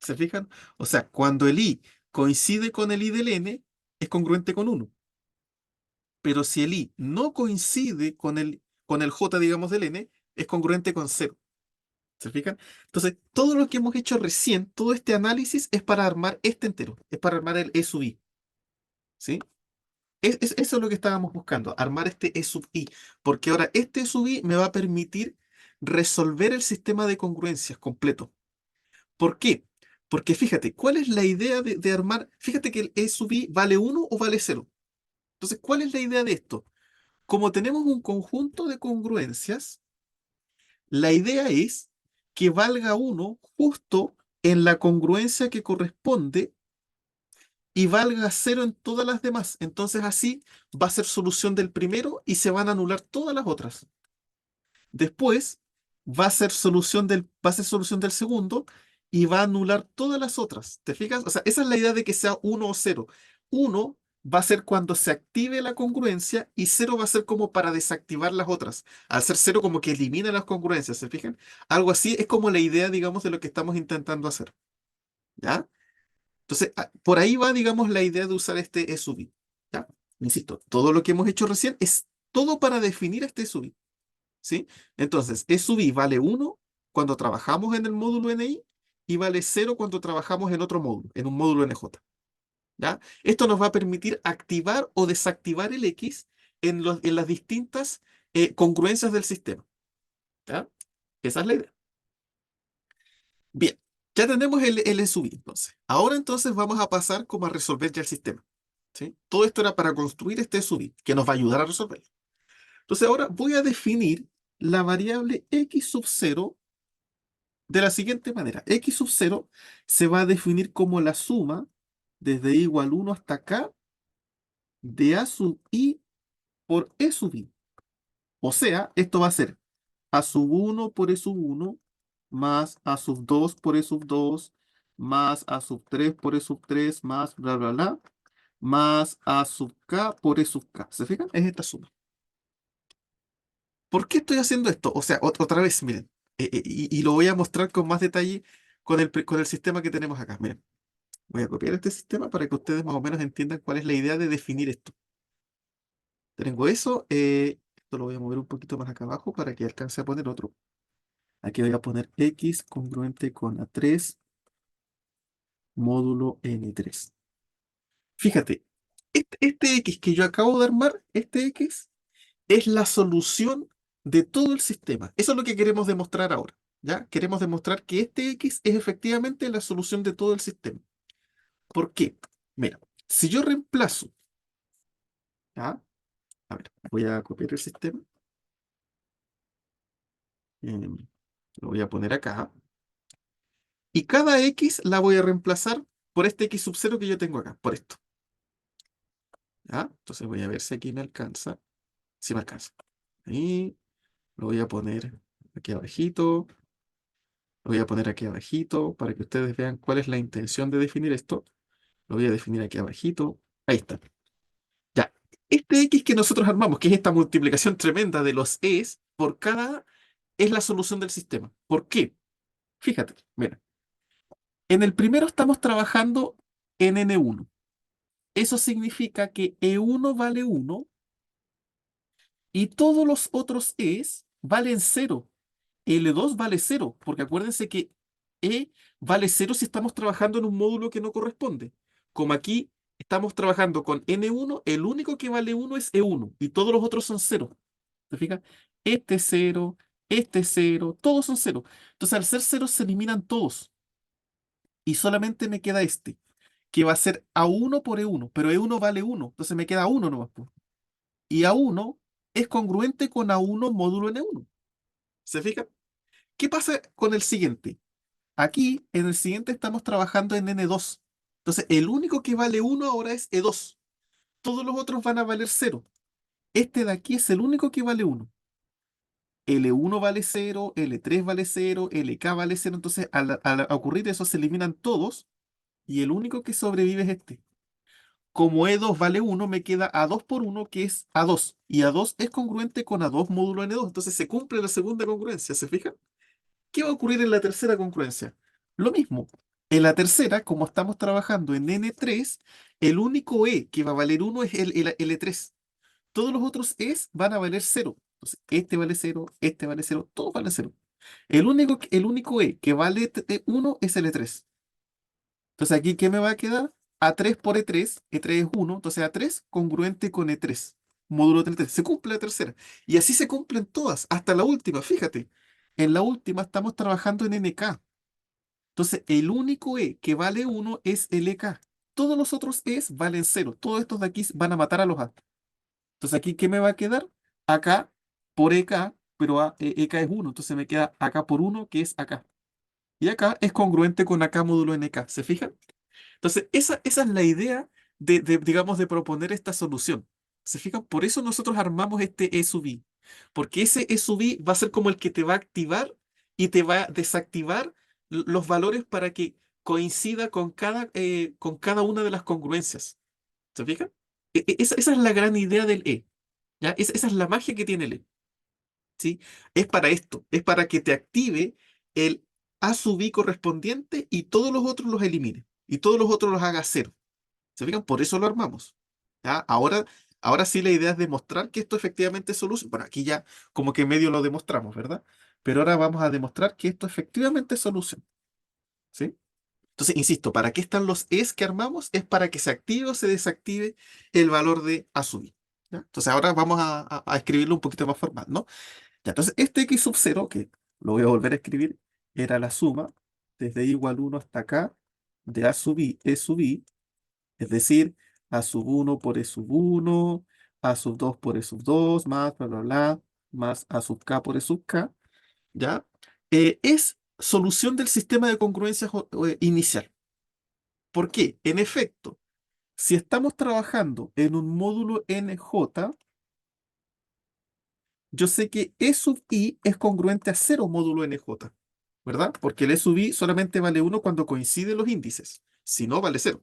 ¿Se fijan? O sea, cuando el i coincide con el i del n, es congruente con uno. Pero si el i no coincide con el j, digamos, del n, es congruente con cero. ¿Se fijan? Entonces, todo lo que hemos hecho recién, todo este análisis es para armar este entero, es para armar el E sub i, ¿sí? Eso es lo que estábamos buscando, armar este E sub i, porque ahora este E sub i me va a permitir resolver el sistema de congruencias completo. ¿Por qué? Porque fíjate, ¿cuál es la idea de armar? Fíjate que el E sub i vale uno o vale cero. Entonces, ¿cuál es la idea de esto? Como tenemos un conjunto de congruencias, la idea es que valga uno justo en la congruencia que corresponde y valga cero en todas las demás. Entonces así va a ser solución del primero y se van a anular todas las otras. Después va a ser solución del segundo y va a anular todas las otras. ¿Te fijas? O sea, esa es la idea de que sea uno o cero. Uno va a ser cuando se active la congruencia y cero va a ser como para desactivar las otras. Al ser cero como que elimina las congruencias, ¿se fijan? Algo así es como la idea, digamos, de lo que estamos intentando hacer. ¿Ya? Entonces, por ahí va, digamos, la idea de usar este ESUBI. ¿Ya? Insisto, todo lo que hemos hecho recién es todo para definir este ESUBI. ¿Sí? Entonces, ESUBI vale uno cuando trabajamos en el módulo NI y vale cero cuando trabajamos en otro módulo, en un módulo NJ. ¿Ya? Esto nos va a permitir activar o desactivar el X en las distintas congruencias del sistema. ¿Ya? Esa es la idea. Bien, ya tenemos el ESUBI entonces. Ahora entonces vamos a pasar como a resolver ya el sistema. ¿Sí? Todo esto era para construir este ESUBI, que nos va a ayudar a resolverlo. Entonces ahora voy a definir la variable x sub 0 de la siguiente manera. X sub 0 se va a definir como la suma desde i igual 1 hasta acá de a sub i por e sub i. O sea, esto va a ser a sub 1 por e sub 1 más a sub 2 por e sub 2 más a sub 3 por e sub 3 más bla bla bla más a sub k por e sub k. ¿Se fijan? Es esta suma. ¿Por qué estoy haciendo esto? O sea, otra vez, miren, y lo voy a mostrar con más detalle con el sistema que tenemos acá. Miren, voy a copiar este sistema para que ustedes más o menos entiendan cuál es la idea de definir esto. Tengo eso, esto lo voy a mover un poquito más acá abajo para que alcance a poner otro. Aquí voy a poner x congruente con A3 módulo N3. Fíjate, Este X que yo acabo de armar, este X, es la solución de todo el sistema. Eso es lo que queremos demostrar ahora, ¿ya? Queremos demostrar que este X es efectivamente la solución de todo el sistema. ¿Por qué? Mira, si yo reemplazo, ¿ya? A ver, voy a copiar el sistema, lo voy a poner acá, y cada X la voy a reemplazar por este X sub 0 que yo tengo acá, por esto, ¿ya? Entonces voy a ver si aquí me alcanza, si me alcanza. Ahí, lo voy a poner aquí abajito, lo voy a poner aquí abajito para que ustedes vean cuál es la intención de definir esto. Lo voy a definir aquí abajito. Ahí está. Ya. Este X que nosotros armamos, que es esta multiplicación tremenda de los E's por cada A, es la solución del sistema. ¿Por qué? Fíjate, mira. En el primero estamos trabajando en N1. Eso significa que E1 vale 1 y todos los otros E's valen 0. L2 vale 0, porque acuérdense que E vale 0 si estamos trabajando en un módulo que no corresponde. Como aquí estamos trabajando con N1, el único que vale 1 es E1 y todos los otros son 0. ¿Te fijas? Este 0, todos son 0. Entonces al ser 0 se eliminan todos y solamente me queda este, que va a ser A1 por E1, pero E1 vale 1, entonces me queda 1 nomás, po. Y A1 es congruente con A1 módulo N1. ¿Se fijan? ¿Qué pasa con el siguiente? Aquí, en el siguiente, estamos trabajando en N2. Entonces, el único que vale 1 ahora es E2. Todos los otros van a valer 0. Este de aquí es el único que vale 1. L1 vale 0, L3 vale 0, LK vale 0. Entonces, al ocurrir eso, se eliminan todos y el único que sobrevive es este. Como E2 vale 1, me queda A2 por 1, que es A2. Y A2 es congruente con A2 módulo N2. Entonces, se cumple la segunda congruencia. ¿Se fijan? ¿Qué va a ocurrir en la tercera concurrencia? Lo mismo. En la tercera, como estamos trabajando en N3, el único E que va a valer 1 es el L3. Todos los otros E's van a valer 0. Entonces, este vale 0, todos valen 0. El único E que vale 1 es L3. Entonces, aquí, ¿qué me va a quedar? A3 por E3, E3 es 1, entonces A3 congruente con E3, módulo de L3. Se cumple la tercera. Y así se cumplen todas, hasta la última, fíjate. En la última estamos trabajando en NK. Entonces, el único E que vale 1 es el EK. Todos los otros E's valen 0. Todos estos de aquí van a matar a los A. Entonces, aquí, ¿qué me va a quedar? Acá por EK, pero EK es 1. Entonces, me queda acá por 1, que es acá. Y acá es congruente con acá módulo NK. ¿Se fijan? Entonces, esa es la idea digamos, de proponer esta solución. ¿Se fijan? Por eso nosotros armamos este E sub i. Porque ese E sub i va a ser como el que te va a activar y te va a desactivar los valores para que coincida con cada una de las congruencias. ¿Se fijan? Esa es la gran idea del E. ¿Ya? Esa es la magia que tiene el E. ¿Sí? Es para esto. Es para que te active el A sub i correspondiente y todos los otros los elimine. Y todos los otros los haga cero. ¿Se fijan? Por eso lo armamos. ¿Ya? Ahora sí la idea es demostrar que esto efectivamente es solución. Bueno, aquí ya como que medio lo demostramos, ¿verdad? Pero ahora vamos a demostrar que esto efectivamente es solución. ¿Sí? Entonces, insisto, ¿para qué están los es que armamos? Es para que se active o se desactive el valor de A sub i. ¿Ya? Entonces, ahora vamos a escribirlo un poquito más formal, ¿no? Ya, entonces, este x sub 0, que lo voy a volver a escribir, era la suma desde i igual 1 hasta acá de A sub i, E sub i. Es decir, A sub 1 por E sub 1, A sub 2 por E sub 2, más bla, bla, bla, más A sub k por E sub k, ¿ya? Es solución del sistema de congruencia inicial. ¿Por qué? En efecto, si estamos trabajando en un módulo NJ, yo sé que E sub i es congruente a 0 módulo NJ, ¿verdad? Porque el E sub i solamente vale 1 cuando coinciden los índices, si no, vale 0.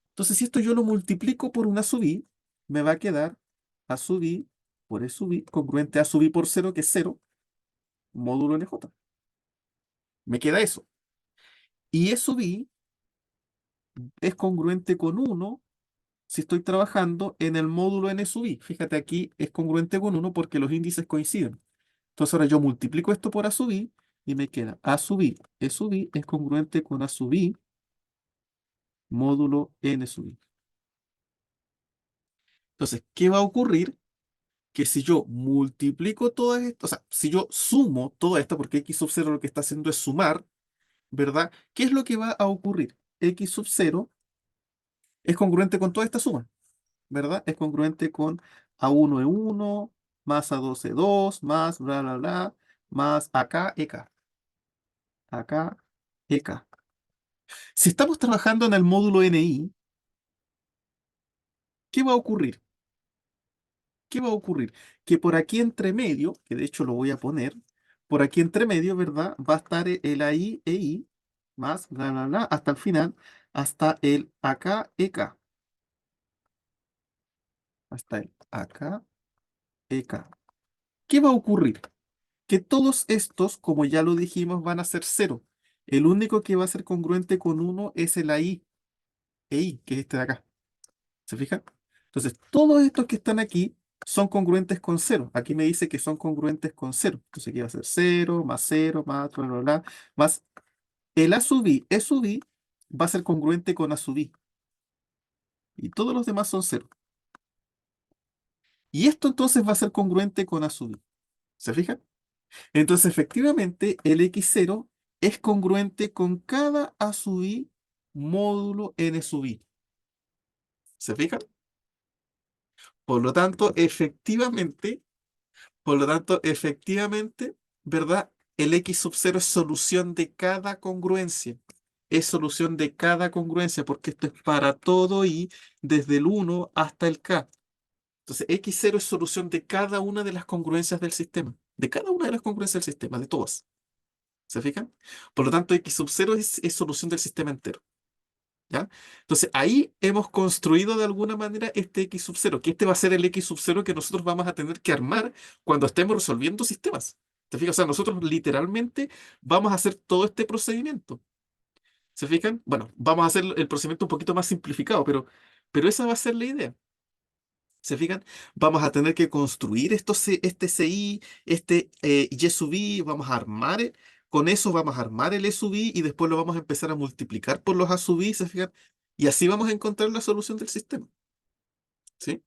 Entonces, si esto yo lo multiplico por una sub i, me va a quedar a sub i por e sub i, congruente a sub i por 0, que es 0, módulo NJ. Me queda eso. Y e sub i es congruente con 1 si estoy trabajando en el módulo n sub i. Fíjate, aquí es congruente con 1 porque los índices coinciden. Entonces ahora yo multiplico esto por a sub i y me queda a sub i, e sub i es congruente con a sub i módulo n sub i. Entonces, ¿qué va a ocurrir? Que si yo multiplico todas estas, o sea, si yo sumo toda esta, porque x sub 0 lo que está haciendo es sumar, ¿verdad? ¿Qué es lo que va a ocurrir? X sub 0 es congruente con toda esta suma, ¿verdad? Es congruente con A1 E1, más A2 E2, más bla, bla, bla, más acá EK, acá EK. Si estamos trabajando en el módulo NI, ¿qué va a ocurrir? ¿Qué va a ocurrir? Que por aquí entre medio, que de hecho lo voy a poner, por aquí entre medio, ¿verdad? Va a estar el AI e I más bla, bla, bla, hasta el final, hasta el acá EK, hasta el acá EK. ¿Qué va a ocurrir? Que todos estos, como ya lo dijimos, van a ser cero. El único que va a ser congruente con uno es el AI e I, que es este de acá. ¿Se fijan? Entonces, todos estos que están aquí son congruentes con cero. Aquí me dice que son congruentes con cero. Entonces, aquí va a ser cero, más, bla, bla, bla, más el A sub I, E sub I, va a ser congruente con A sub I. Y todos los demás son cero. Y esto entonces va a ser congruente con A sub I. ¿Se fijan? Entonces, efectivamente, el X0 es congruente con cada A sub I módulo N sub I. ¿Se fijan? Por lo tanto, efectivamente, ¿verdad? El X sub 0 es solución de cada congruencia. Es solución de cada congruencia, porque esto es para todo y desde el 1 hasta el K. Entonces, X0 es solución de cada una de las congruencias del sistema. De cada una de las congruencias del sistema, de todas. ¿Se fijan? Por lo tanto, X sub 0 es solución del sistema entero. ¿Ya? Entonces, ahí hemos construido de alguna manera este X sub 0, que este va a ser el X sub 0 que nosotros vamos a tener que armar cuando estemos resolviendo sistemas. ¿Te fijas? O sea, nosotros literalmente vamos a hacer todo este procedimiento. ¿Se fijan? Bueno, vamos a hacer el procedimiento un poquito más simplificado, pero esa va a ser la idea. ¿Se fijan? Vamos a tener que construir este CI, este Y sub I, vamos a armar, con eso vamos a armar el E sub I y después lo vamos a empezar a multiplicar por los A sub I, ¿se fijan? Y así vamos a encontrar la solución del sistema, ¿sí?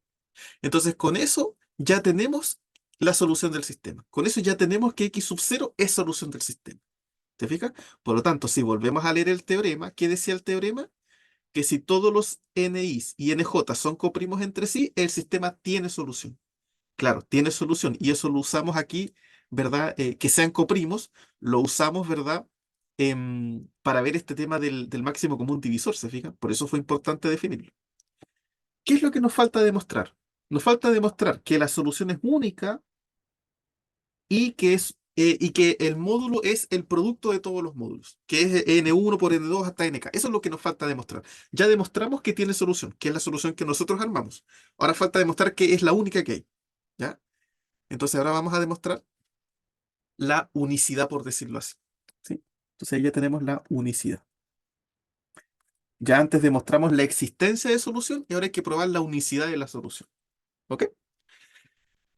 Entonces, con eso ya tenemos la solución del sistema. Con eso ya tenemos que X sub 0 es solución del sistema. ¿Te fijas? Por lo tanto, si volvemos a leer el teorema, ¿qué decía el teorema? Que si todos los NIs y NJ son coprimos entre sí, el sistema tiene solución. Claro, tiene solución y eso lo usamos aquí, ¿verdad? Que sean coprimos, lo usamos, ¿verdad? Para ver este tema del máximo común divisor, ¿se fijan? Por eso fue importante definirlo. ¿Qué es lo que nos falta demostrar? Nos falta demostrar que la solución es única y que el módulo es el producto de todos los módulos, que es N1 por N2 hasta NK. Eso es lo que nos falta demostrar. Ya demostramos que tiene solución, que es la solución que nosotros armamos. Ahora falta demostrar que es la única que hay. ¿Ya? Entonces ahora vamos a demostrar la unicidad, por decirlo así. ¿Sí? Entonces ahí ya tenemos la unicidad. Ya antes demostramos la existencia de solución y ahora hay que probar la unicidad de la solución. ¿Ok?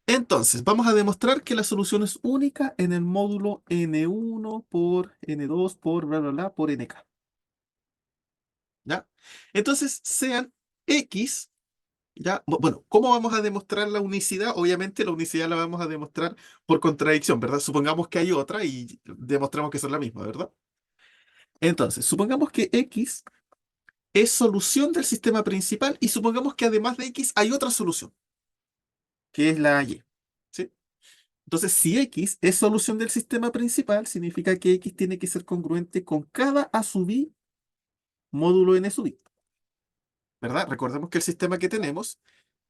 Entonces, vamos a demostrar que la solución es única en el módulo N1 por N2 por bla, bla, bla, por NK. ¿Ya? Entonces, sean X, ¿ya? Bueno, ¿cómo vamos a demostrar la unicidad? Obviamente la unicidad la vamos a demostrar por contradicción, ¿verdad? Supongamos que hay otra y demostramos que son la misma, ¿verdad? Entonces, supongamos que X es solución del sistema principal y supongamos que además de X hay otra solución, que es la Y. ¿Sí? Entonces, si X es solución del sistema principal, significa que X tiene que ser congruente con cada A sub I módulo N sub I, ¿verdad? Recordemos que el sistema que tenemos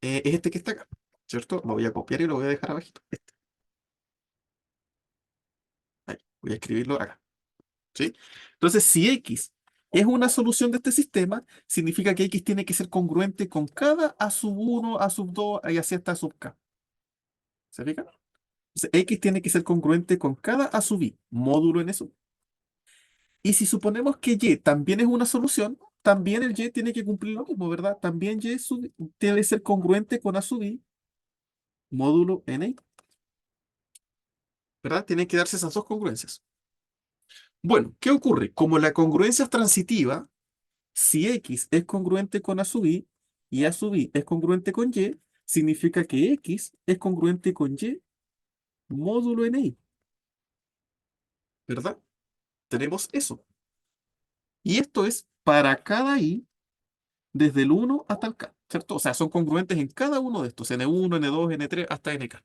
es este que está acá, ¿cierto? Lo voy a copiar y lo voy a dejar abajito. Ahí, voy a escribirlo acá, ¿sí? Entonces, si X es una solución de este sistema, significa que X tiene que ser congruente con cada A sub 1, A sub 2 y así hasta A sub K. ¿Se fijan? Entonces, X tiene que ser congruente con cada A sub I, módulo en eso. Y si suponemos que Y también es una solución, también el Y tiene que cumplir lo mismo, ¿verdad? También debe ser congruente con A sub I, módulo Ni, ¿verdad? Tienen que darse esas dos congruencias. Bueno, ¿qué ocurre? Como la congruencia es transitiva, si X es congruente con A sub I y A sub I es congruente con Y, significa que X es congruente con Y módulo NI, ¿verdad? Tenemos eso. Y esto es para cada I desde el 1 hasta el K, ¿cierto? O sea, son congruentes en cada uno de estos, N1, N2, N3 hasta NK.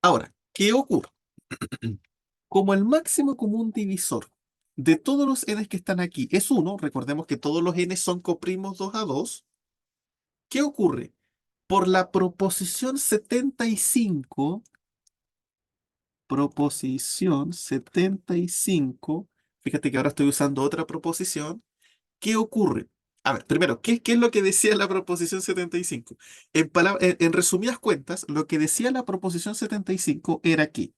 Ahora, ¿qué ocurre? Como el máximo común divisor de todos los N que están aquí es 1, recordemos que todos los N son coprimos 2 a 2, ¿qué ocurre? Por la proposición 75, fíjate que ahora estoy usando otra proposición. ¿Qué ocurre? A ver, primero, ¿qué es lo que decía la proposición 75? En resumidas cuentas, lo que decía la proposición 75 era que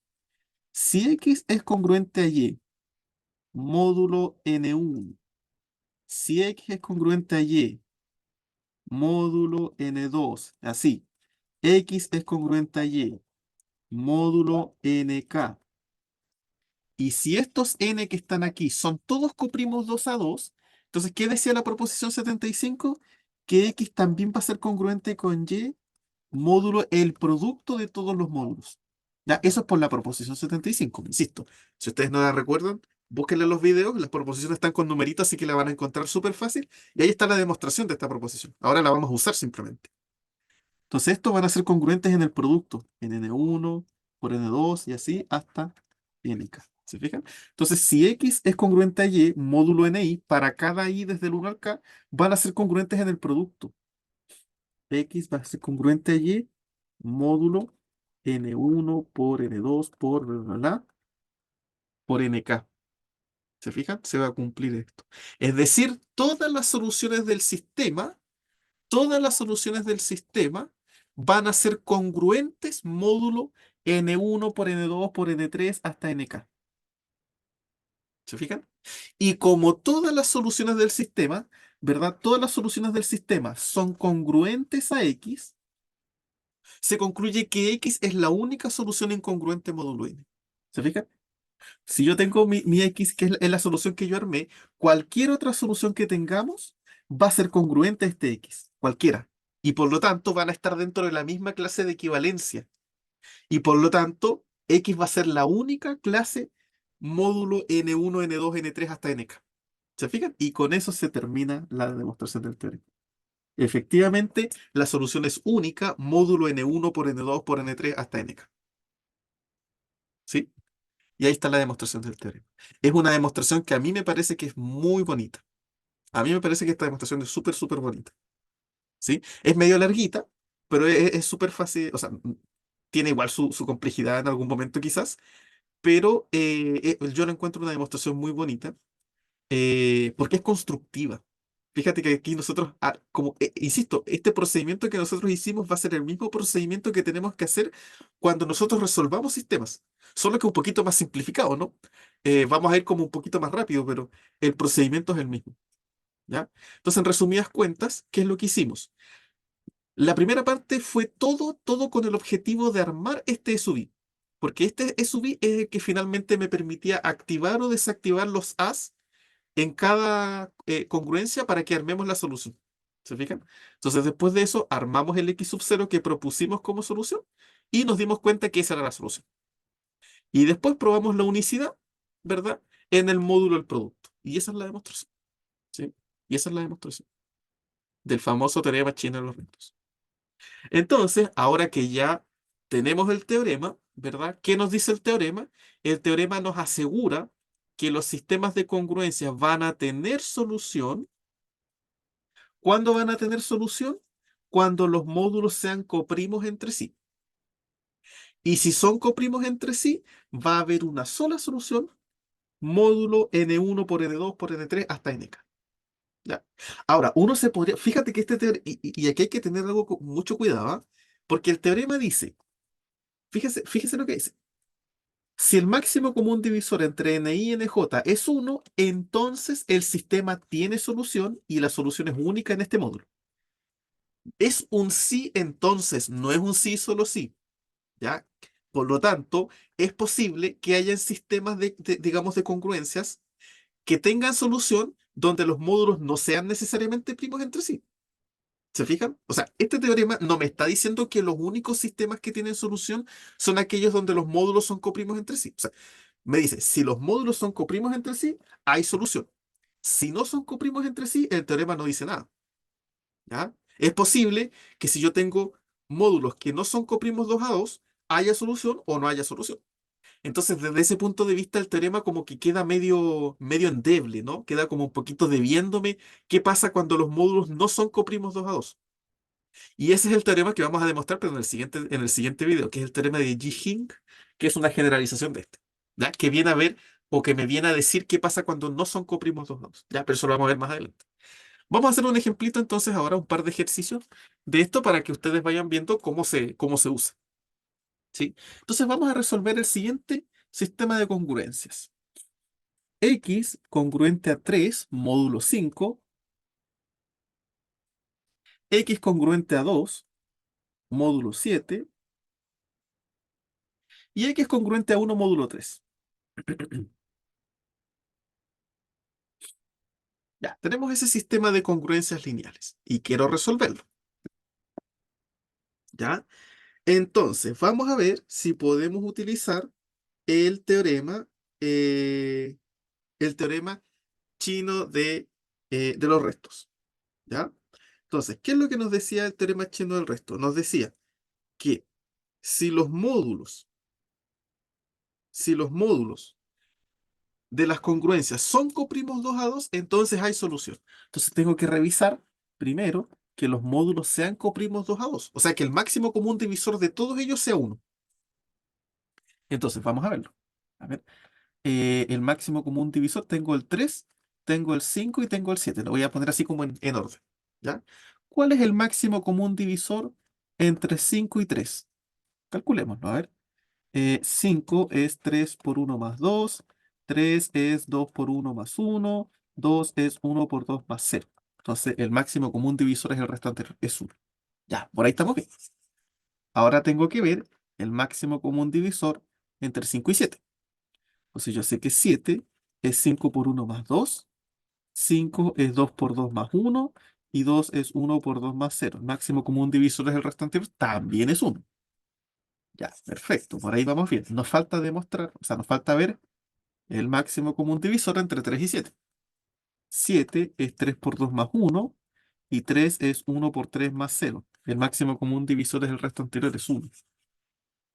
si X es congruente a Y, módulo N1, si X es congruente a Y, módulo N2, así, X es congruente a Y, módulo NK. Y si estos n que están aquí son todos coprimos 2 a 2, entonces, ¿qué decía la proposición 75? Que X también va a ser congruente con Y módulo el producto de todos los módulos. Ya, eso es por la proposición 75, insisto. Si ustedes no la recuerdan, búsquenla en los videos, las proposiciones están con numeritos, así que la van a encontrar súper fácil. Y ahí está la demostración de esta proposición. Ahora la vamos a usar simplemente. Entonces, estos van a ser congruentes en el producto, en N1, por N2 y así hasta NK. ¿Se fijan? Entonces, si X es congruente a Y, módulo NI, para cada I desde el 1 al K, van a ser congruentes en el producto. X va a ser congruente a Y, módulo N1 por N2 por bla, bla, bla, por NK. ¿Se fijan? Se va a cumplir esto. Es decir, todas las soluciones del sistema van a ser congruentes módulo N1 por N2 por N3 hasta NK. ¿Se fijan? Y como todas las soluciones del sistema, ¿verdad? Todas las soluciones del sistema son congruentes a X, se concluye que X es la única solución incongruente módulo N. ¿Se fijan? Si yo tengo mi X, que es la solución que yo armé, cualquier otra solución que tengamos va a ser congruente a este X, cualquiera. Y por lo tanto van a estar dentro de la misma clase de equivalencia. Y por lo tanto, X va a ser la única clase módulo N1, N2, N3 hasta NK. ¿Se fijan? Y con eso se termina la demostración del teorema. Efectivamente, la solución es única, módulo N1 por N2 por N3 hasta NK. ¿Sí? Y ahí está la demostración del teorema. Es una demostración que a mí me parece que es muy bonita. A mí me parece que esta demostración es súper, súper bonita. ¿Sí? Es medio larguita, pero es súper fácil. O sea, tiene igual su complejidad en algún momento quizás, pero yo la encuentro una demostración muy bonita porque es constructiva. Fíjate que aquí nosotros, insisto, este procedimiento que nosotros hicimos va a ser el mismo procedimiento que tenemos que hacer cuando nosotros resolvamos sistemas, solo que un poquito más simplificado, ¿no? Vamos a ir como un poquito más rápido, pero el procedimiento es el mismo, ¿ya? Entonces, en resumidas cuentas, ¿qué es lo que hicimos? La primera parte fue todo con el objetivo de armar este SUV, porque este SUV es el que finalmente me permitía activar o desactivar los as en cada congruencia para que armemos la solución. ¿Se fijan? Entonces, después de eso, armamos el X sub 0 que propusimos como solución y nos dimos cuenta que esa era la solución. Y después probamos la unicidad, ¿verdad? En el módulo del producto. Y esa es la demostración. ¿Sí? Y esa es la demostración del famoso teorema chino de los rectos. Entonces, ahora que ya tenemos el teorema, ¿verdad? ¿Qué nos dice el teorema? El teorema nos asegura que los sistemas de congruencia van a tener solución. ¿Cuándo van a tener solución? Cuando los módulos sean coprimos entre sí. Y si son coprimos entre sí, va a haber una sola solución, módulo N1 por N2 por N3 hasta NK. ¿Ya? Ahora, uno se podría, fíjate que este teorema, y aquí hay que tener algo con mucho cuidado, ¿ah? Porque el teorema dice, fíjese lo que dice, si el máximo común divisor entre NI y NJ es 1, entonces el sistema tiene solución y la solución es única en este módulo. Es un sí, entonces, no es un sí, solo sí, ¿ya? Por lo tanto, es posible que hayan sistemas digamos, de congruencias que tengan solución donde los módulos no sean necesariamente primos entre sí. ¿Se fijan? O sea, este teorema no me está diciendo que los únicos sistemas que tienen solución son aquellos donde los módulos son coprimos entre sí. O sea, me dice, si los módulos son coprimos entre sí, hay solución. Si no son coprimos entre sí, el teorema no dice nada. ¿Ya? Es posible que si yo tengo módulos que no son coprimos 2 a 2, haya solución o no haya solución. Entonces, desde ese punto de vista, el teorema como que queda medio endeble, ¿no? Queda como un poquito debiéndome qué pasa cuando los módulos no son coprimos 2 a 2. Y ese es el teorema que vamos a demostrar, pero en el siguiente video, que es el teorema de Ji-Hing, que es una generalización de este, ¿ya? Que viene a ver o que me viene a decir qué pasa cuando no son coprimos 2 a 2, ¿ya? Pero eso lo vamos a ver más adelante. Vamos a hacer un ejemplito entonces ahora, un par de ejercicios de esto para que ustedes vayan viendo cómo se usa, ¿sí? Entonces vamos a resolver el siguiente sistema de congruencias. X congruente a 3 módulo 5, X congruente a 2 módulo 7 y X congruente a 1 módulo 3. Ya, tenemos ese sistema de congruencias lineales y quiero resolverlo, ¿ya? Entonces, vamos a ver si podemos utilizar el teorema, eh, el teorema chino de los restos, ¿ya? Entonces, ¿qué es lo que nos decía el teorema chino del resto? Nos decía que si los módulos, si los módulos de las congruencias son coprimos 2 a 2, entonces hay solución. Entonces tengo que revisar primero que los módulos sean coprimos 2 a 2. O sea, que el máximo común divisor de todos ellos sea uno. Entonces, vamos a verlo. A ver, el máximo común divisor, tengo el 3, tengo el 5 y tengo el 7. Lo voy a poner así como en orden. ¿Ya? ¿Cuál es el máximo común divisor entre 5 y 3? Calculémoslo, a ver. 5 es 3 por uno más 2, 3 es 2 por uno más uno, 2 es uno por 2 más cero. Entonces, el máximo común divisor es el restante, es uno. Ya, por ahí estamos bien. Ahora tengo que ver el máximo común divisor entre 5 y 7. Entonces, yo sé que 7 es 5 por uno más 2, 5 es 2 por 2 más uno y 2 es uno por 2 más cero. El máximo común divisor es el restante, también es uno. Ya, perfecto, por ahí vamos bien. Nos falta demostrar, o sea, nos falta ver el máximo común divisor entre 3 y 7. 7 es 3 por 2 más uno y 3 es uno por 3 más cero. El máximo común divisor es el resto anterior, es uno.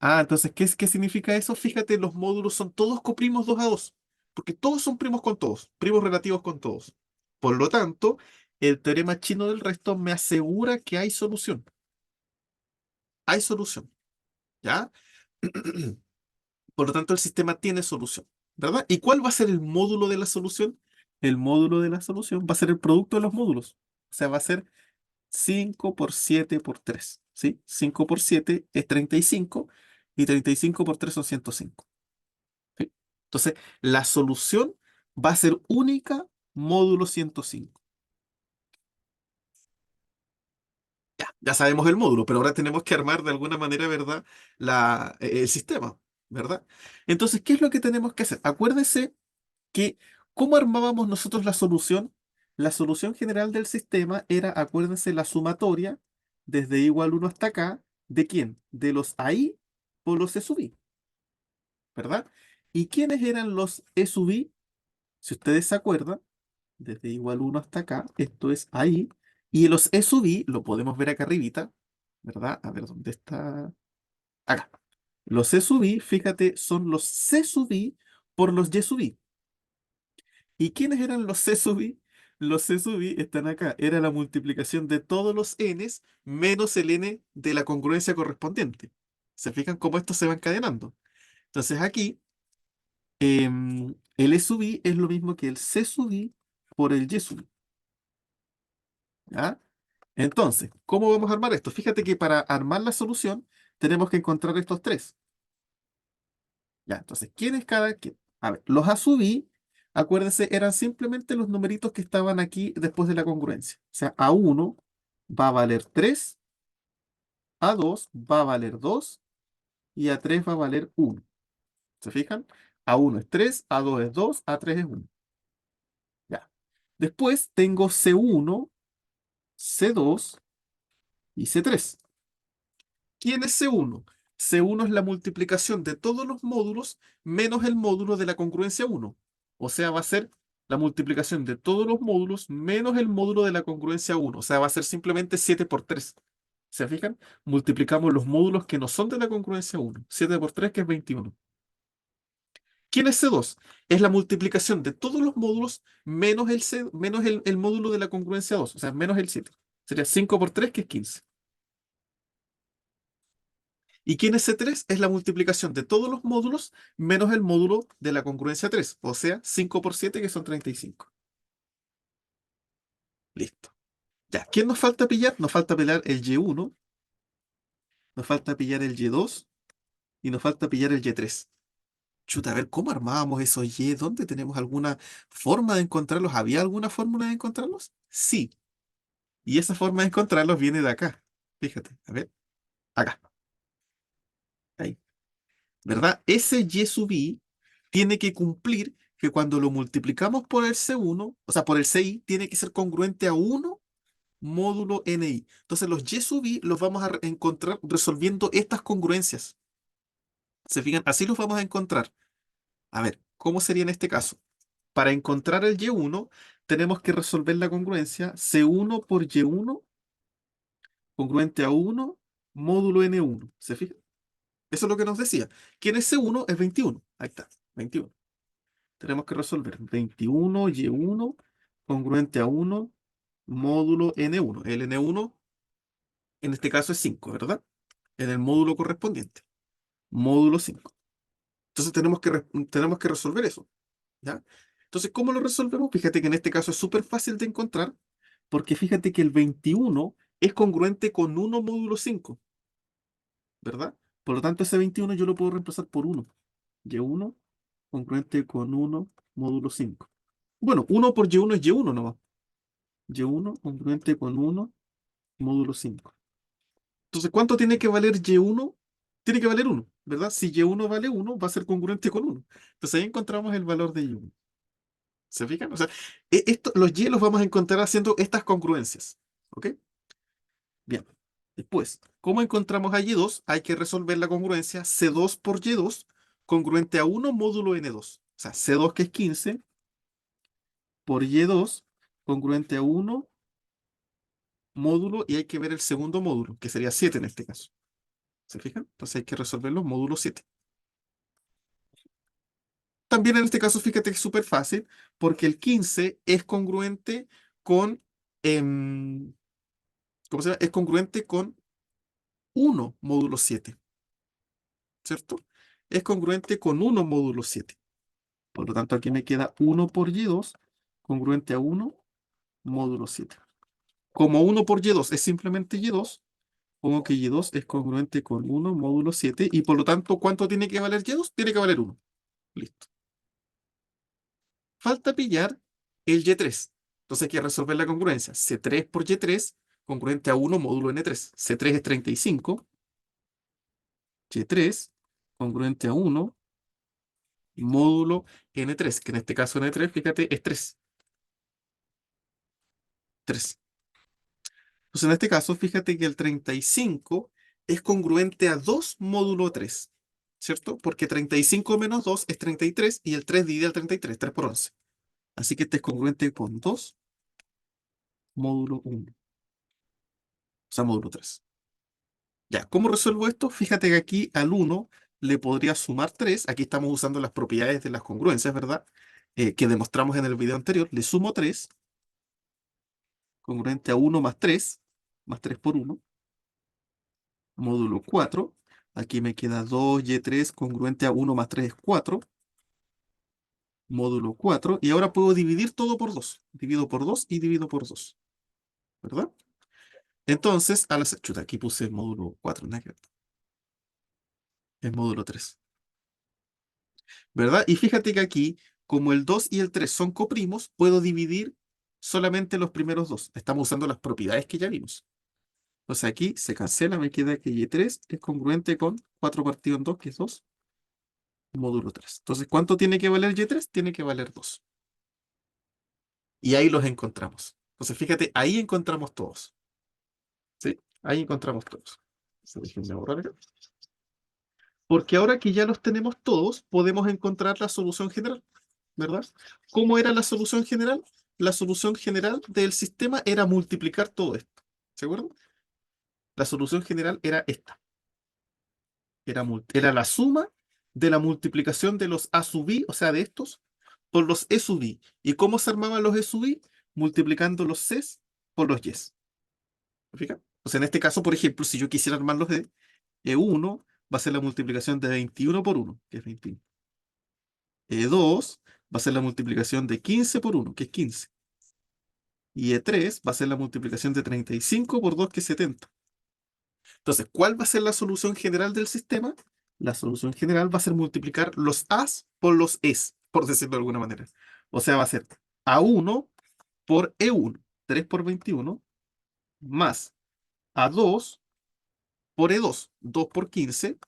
Ah, entonces, ¿qué significa eso? Fíjate, los módulos son todos coprimos 2 a 2, porque todos son primos con todos, primos relativos con todos. Por lo tanto, el teorema chino del resto me asegura que hay solución. Hay solución, ¿ya? Por lo tanto, el sistema tiene solución, ¿verdad? ¿Y cuál va a ser el módulo de la solución? El módulo de la solución va a ser el producto de los módulos. O sea, va a ser 5 por 7 por 3, ¿sí? 5 por 7 es 35 y 35 por 3 son 105, ¿sí? Entonces, la solución va a ser única módulo 105. Ya sabemos el módulo, pero ahora tenemos que armar de alguna manera, ¿verdad? El sistema, ¿verdad? Entonces, ¿qué es lo que tenemos que hacer? Acuérdese que, ¿cómo armábamos nosotros la solución? La solución general del sistema era, acuérdense, la sumatoria desde igual uno hasta acá. ¿De quién? De los AI por los E sub I, ¿verdad? ¿Y quiénes eran los E sub I? Si ustedes se acuerdan, desde igual uno hasta acá, esto es AI. Y los E sub I, lo podemos ver acá arribita, ¿verdad? A ver, ¿dónde está? Acá. Los E sub I, fíjate, son los C sub I por los Y sub I. ¿Y quiénes eran los C sub i? Los C sub i están acá. Era la multiplicación de todos los n's menos el n de la congruencia correspondiente. ¿Se fijan cómo esto se va encadenando? Entonces aquí, el E sub i es lo mismo que el C sub i por el Y sub i. ¿Ya? Entonces, ¿cómo vamos a armar esto? Fíjate que para armar la solución tenemos que encontrar estos tres. Ya, entonces, ¿quién es cada quien? A ver, los A sub i, acuérdense, eran simplemente los numeritos que estaban aquí después de la congruencia. O sea, A1 va a valer 3, A2 va a valer 2 y A3 va a valer 1. ¿Se fijan? A1 es 3, A2 es 2, A3 es 1. Ya. Después tengo C1, C2 y C3. ¿Quién es C1? C1 es la multiplicación de todos los módulos menos el módulo de la congruencia 1. O sea, va a ser la multiplicación de todos los módulos menos el módulo de la congruencia 1. O sea, va a ser simplemente 7 por 3. ¿Se fijan? Multiplicamos los módulos que no son de la congruencia 1. 7 por 3, que es 21. ¿Quién es C2? Es la multiplicación de todos los módulos menos menos el módulo de la congruencia 2. O sea, menos el 7. Sería 5 por 3, que es 15. ¿Y quién es C3? Es la multiplicación de todos los módulos menos el módulo de la congruencia 3. O sea, 5 por 7, que son 35. Listo. Ya, ¿quién nos falta pillar? Nos falta pillar el Y1, nos falta pillar el Y2 y nos falta pillar el Y3. Chuta, a ver, ¿cómo armábamos esos Y? ¿Dónde tenemos alguna forma de encontrarlos? ¿Había alguna fórmula de encontrarlos? Sí. Y esa forma de encontrarlos viene de acá. Fíjate, a ver, acá. Ahí. ¿Verdad? Ese Y sub I tiene que cumplir que cuando lo multiplicamos por el C1, o sea, por el CI, tiene que ser congruente a 1 módulo NI. Entonces los Y sub I los vamos a encontrar resolviendo estas congruencias. ¿Se fijan? Así los vamos a encontrar. A ver, ¿cómo sería en este caso? Para encontrar el Y1, tenemos que resolver la congruencia C1 por Y1 congruente a 1 módulo N1. ¿Se fijan? Eso es lo que nos decía. ¿Quién es C1? Es 21. Ahí está, 21. Tenemos que resolver 21 Y1 congruente a 1 módulo N1. El N1 en este caso es 5, ¿verdad? En el módulo correspondiente. Módulo 5. Entonces tenemos que resolver eso, ¿ya? Entonces, ¿cómo lo resolvemos? Fíjate que en este caso es súper fácil de encontrar, porque fíjate que el 21 es congruente con 1 módulo 5, ¿verdad? Por lo tanto, ese 21 yo lo puedo reemplazar por 1. Y1 congruente con 1 módulo 5. Bueno, 1 por Y1 es Y1 nomás. Y1 congruente con 1 módulo 5. Entonces, ¿cuánto tiene que valer Y1? Tiene que valer 1, ¿verdad? Si Y1 vale 1, va a ser congruente con 1. Entonces ahí encontramos el valor de Y1. ¿Se fijan? O sea, los Y los vamos a encontrar haciendo estas congruencias. ¿Ok? Bien. Después, ¿cómo encontramos a Y2? Hay que resolver la congruencia C2 por Y2 congruente a 1 módulo N2. O sea, C2, que es 15 por Y2 congruente a 1 módulo, y hay que ver el segundo módulo, que sería 7 en este caso. ¿Se fijan? Entonces hay que resolver los módulos 7. También en este caso, fíjate que es súper fácil, porque el 15 es congruente con, em, ¿cómo se llama? Es congruente con 1 módulo 7, ¿cierto? Es congruente con 1 módulo 7. Por lo tanto, aquí me queda 1 por Y2 congruente a 1 módulo 7. Como 1 por Y2 es simplemente Y2, pongo que Y2 es congruente con 1 módulo 7, y por lo tanto, ¿cuánto tiene que valer Y2? Tiene que valer 1. Listo. Falta pillar el Y3. Entonces hay que resolver la congruencia. C3 por Y3 congruente a 1 módulo N3. C3 es 35. Y3 congruente a 1 módulo N3, que en este caso N3, fíjate, es 3. 3. Entonces en este caso, fíjate que el 35 es congruente a 2 módulo 3, ¿cierto? Porque 35 menos 2 es 33, y el 3 divide al 33, 3 por 11. Así que este es congruente con 2 módulo 1, o sea, módulo 3. Ya, ¿cómo resuelvo esto? Fíjate que aquí al 1 le podría sumar 3. Aquí estamos usando las propiedades de las congruencias, ¿verdad? Que demostramos en el video anterior. Le sumo 3, congruente a 1 más 3 por 1, módulo 4. Aquí me queda 2y3 congruente a 1 más 3 es 4, módulo 4. Y ahora puedo dividir todo por 2. Divido por 2 y divido por 2, ¿verdad? Entonces, chuta, aquí puse el módulo 4, nada que ver, el módulo 3. ¿Verdad? Y fíjate que aquí, como el 2 y el 3 son coprimos, puedo dividir solamente los primeros dos. Estamos usando las propiedades que ya vimos. Entonces aquí se cancela, me queda que Y3 es congruente con 4 partido en 2, que es 2, módulo 3. Entonces, ¿cuánto tiene que valer Y3? Tiene que valer 2. Y ahí los encontramos. Entonces, fíjate, ahí encontramos todos. ¿Sí? Ahí encontramos todos. Déjenme borrar acá. Porque ahora que ya los tenemos todos, podemos encontrar la solución general, ¿verdad? ¿Cómo era la solución general? La solución general del sistema era multiplicar todo esto. ¿Se acuerdan? La solución general era esta. Era la suma de la multiplicación de los A sub i, o sea, de estos, por los E sub i. ¿Y cómo se armaban los E sub i? Multiplicando los Cs por los Ys. ¿Se fijan? O sea, en este caso, por ejemplo, si yo quisiera armar los de E1, va a ser la multiplicación de 21 por 1, que es 21. E2 va a ser la multiplicación de 15 por 1, que es 15. Y E3 va a ser la multiplicación de 35 por 2, que es 70. Entonces, ¿cuál va a ser la solución general del sistema? La solución general va a ser multiplicar los A's por los E's, por decirlo de alguna manera. O sea, va a ser A1 por E1, 3 por 21, más A2 por E2, 2 por 15,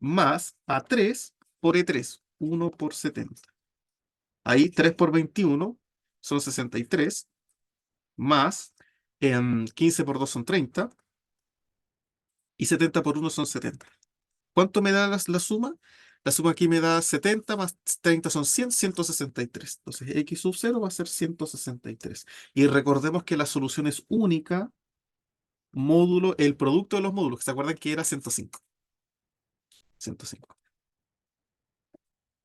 más A3 por E3, 1 por 70. Ahí 3 por 21 son 63, más 15 por 2 son 30, y 70 por 1 son 70. ¿Cuánto me da la suma? La suma aquí me da 70 más 30 son 100, 163. Entonces x sub 0 va a ser 163. Y recordemos que la solución es única, módulo, el producto de los módulos. ¿Se acuerdan que era 105? 105.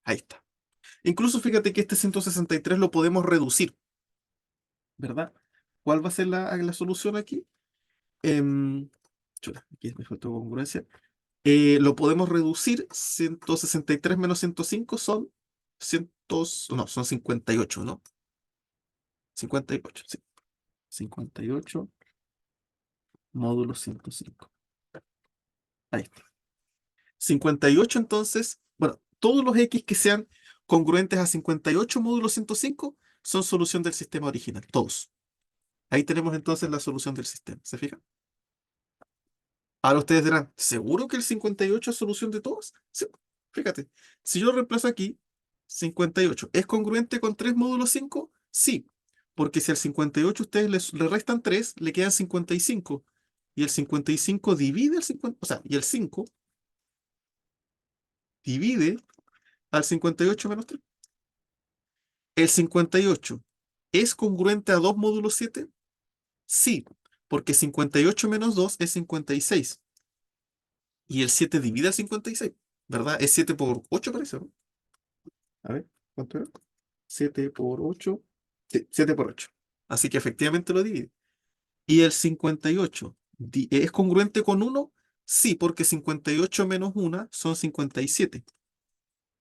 Ahí está. Incluso fíjate que este 163 lo podemos reducir, ¿verdad? ¿Cuál va a ser la solución aquí? Chuta, aquí me faltó congruencia. Lo podemos reducir. 163 menos 105 son 100, no, son 58, ¿no? 58, sí. 58 módulo 105. Ahí está. 58 entonces, bueno, todos los X que sean congruentes a 58 módulo 105 son solución del sistema original, todos. Ahí tenemos entonces la solución del sistema, ¿se fijan? Ahora ustedes dirán, ¿seguro que el 58 es solución de todos? Sí, fíjate, si yo lo reemplazo aquí, 58, ¿es congruente con 3 módulos 5? Sí, porque si al 58 ustedes le restan 3, le quedan 55. Y el 55 divide el 50, o sea, y el 5 divide al 58 menos 3. ¿El 58 es congruente a 2 módulos 7? Sí, porque 58 menos 2 es 56. Y el 7 divide al 56, ¿verdad? Es 7 por 8 parece, ¿no? A ver, ¿cuánto era? 7 por 8. Sí, 7 por 8. Así que efectivamente lo divide. ¿Y el 58 es congruente con 1? Sí, porque 58 menos 1 son 57.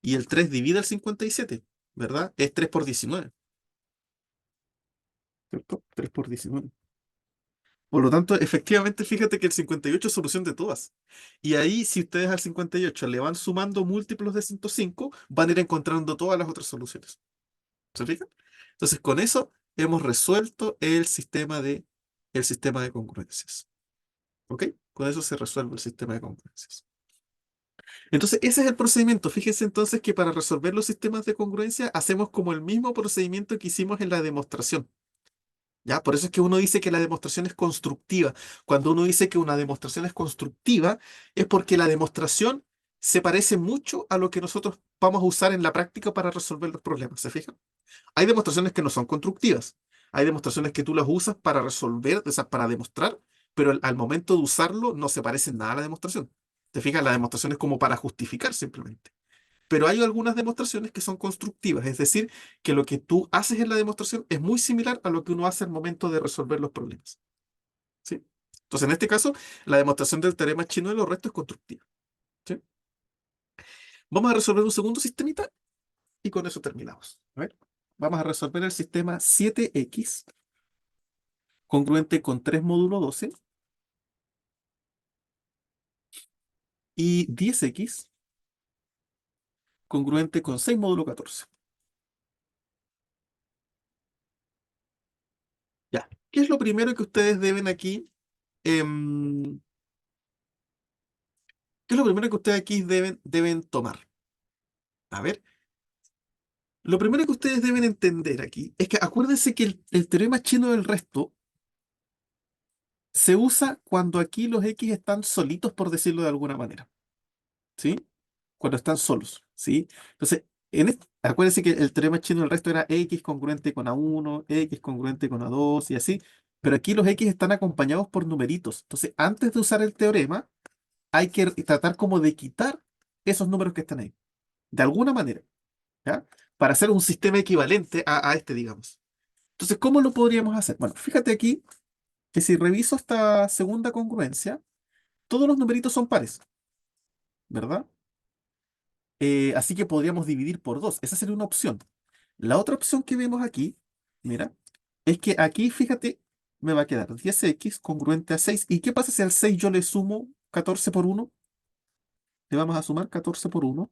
Y el 3 divide al 57, ¿verdad? Es 3 por 19, ¿cierto? 3 por 19. Por lo tanto, efectivamente, fíjate que el 58 es solución de todas. Y ahí, si ustedes al 58 le van sumando múltiplos de 105, van a ir encontrando todas las otras soluciones. ¿Se fijan? Entonces, con eso hemos resuelto el sistema de congruencias. ¿Ok? Con eso se resuelve el sistema de congruencias. Entonces, ese es el procedimiento. Fíjense entonces que para resolver los sistemas de congruencia hacemos como el mismo procedimiento que hicimos en la demostración. ¿Ya? Por eso es que uno dice que la demostración es constructiva. Cuando uno dice que una demostración es constructiva, es porque la demostración se parece mucho a lo que nosotros vamos a usar en la práctica para resolver los problemas. ¿Se fijan? Hay demostraciones que no son constructivas. Hay demostraciones que tú las usas para resolver, o sea, para demostrar, pero al momento de usarlo no se parece en nada a la demostración. ¿Te fijas? La demostración es como para justificar simplemente. Pero hay algunas demostraciones que son constructivas, es decir, que lo que tú haces en la demostración es muy similar a lo que uno hace al momento de resolver los problemas. ¿Sí? Entonces, en este caso, la demostración del teorema chino de los restos es constructiva. ¿Sí? Vamos a resolver un segundo sistemita y con eso terminamos. A ver, vamos a resolver el sistema 7x congruente con 3 módulo 12 y 10x congruente con 6 módulo 14. Ya, ¿qué es lo primero que ustedes deben aquí? em, ¿Qué es lo primero que ustedes aquí deben tomar? A ver, lo primero que ustedes deben entender aquí es que acuérdense que el teorema chino del resto Se usa cuando aquí los X están solitos, por decirlo de alguna manera, ¿sí? Cuando están solos, ¿sí? Entonces, acuérdense que el teorema chino del resto era X congruente con A1, X congruente con A2 y así, pero aquí los X están acompañados por numeritos. Entonces, antes de usar el teorema, hay que tratar como de quitar esos números que están ahí, de alguna manera, ¿ya? Para hacer un sistema equivalente a este, digamos. Entonces, ¿cómo lo podríamos hacer? Bueno, fíjate aquí que si reviso esta segunda congruencia, todos los numeritos son pares, ¿verdad? Así que podríamos dividir por 2. Esa sería una opción. La otra opción que vemos aquí, mira, es que aquí, fíjate, me va a quedar 10x congruente a 6. ¿Y qué pasa si al 6 yo le sumo 14 por 1? Le vamos a sumar 14 por 1,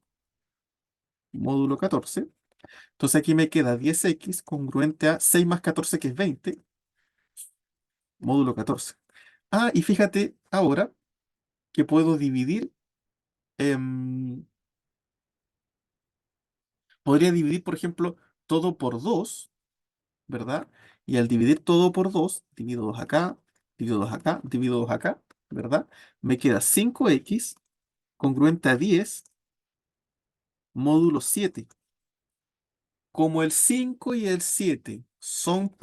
módulo 14. Entonces aquí me queda 10x congruente a 6 más 14, que es 20, módulo 14. Ah, y fíjate ahora que puedo dividir, em, podría dividir, por ejemplo, todo por 2, ¿verdad? Y al dividir todo por 2 divido 2 acá, divido 2 acá, divido 2 acá, ¿verdad? Me queda 5x congruente a 10 módulo 7. Como el 5 y el 7 son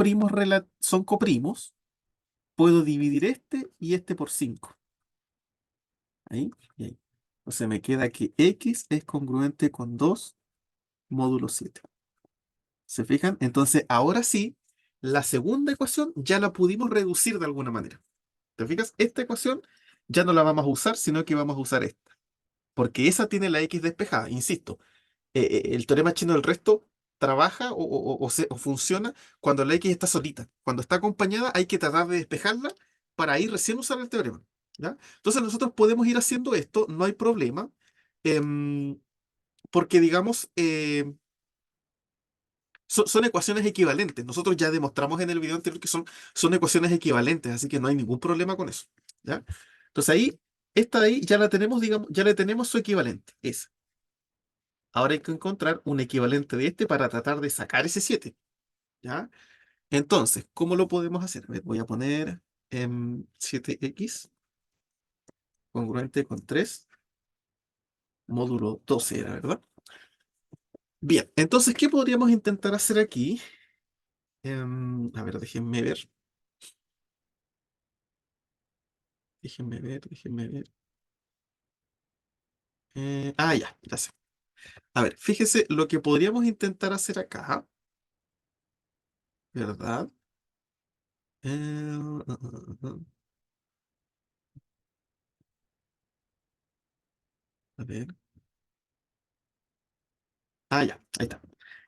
son coprimos, puedo dividir este y este por 5. Ahí y ahí. Entonces me queda que x es congruente con 2 módulo 7. ¿Se fijan? Entonces ahora sí, la segunda ecuación ya la pudimos reducir de alguna manera. ¿Te fijas? Esta ecuación ya no la vamos a usar, sino que vamos a usar esta. Porque esa tiene la x despejada, insisto. El teorema chino del resto trabaja o funciona cuando la x está solita. Cuando está acompañada hay que tratar de despejarla para ahí recién usar el teorema, ¿ya? Entonces nosotros podemos ir haciendo esto, no hay problema, em, porque digamos, son ecuaciones equivalentes. Nosotros ya demostramos en el video anterior que son ecuaciones equivalentes, así que no hay ningún problema con eso, ¿ya? Entonces ahí, esta de ahí ya la tenemos, digamos, ya le tenemos su equivalente, esa. Ahora hay que encontrar un equivalente de este para tratar de sacar ese 7, ¿ya? Entonces, ¿cómo lo podemos hacer? A ver, voy a poner 7x congruente con 3 módulo 12, era, ¿verdad? Bien, entonces, ¿qué podríamos intentar hacer aquí? A ver, déjenme ver. Ya sé. A ver, fíjese lo que podríamos intentar hacer acá, ¿verdad? Uh, uh, uh, uh. A ver. Ya, ahí está.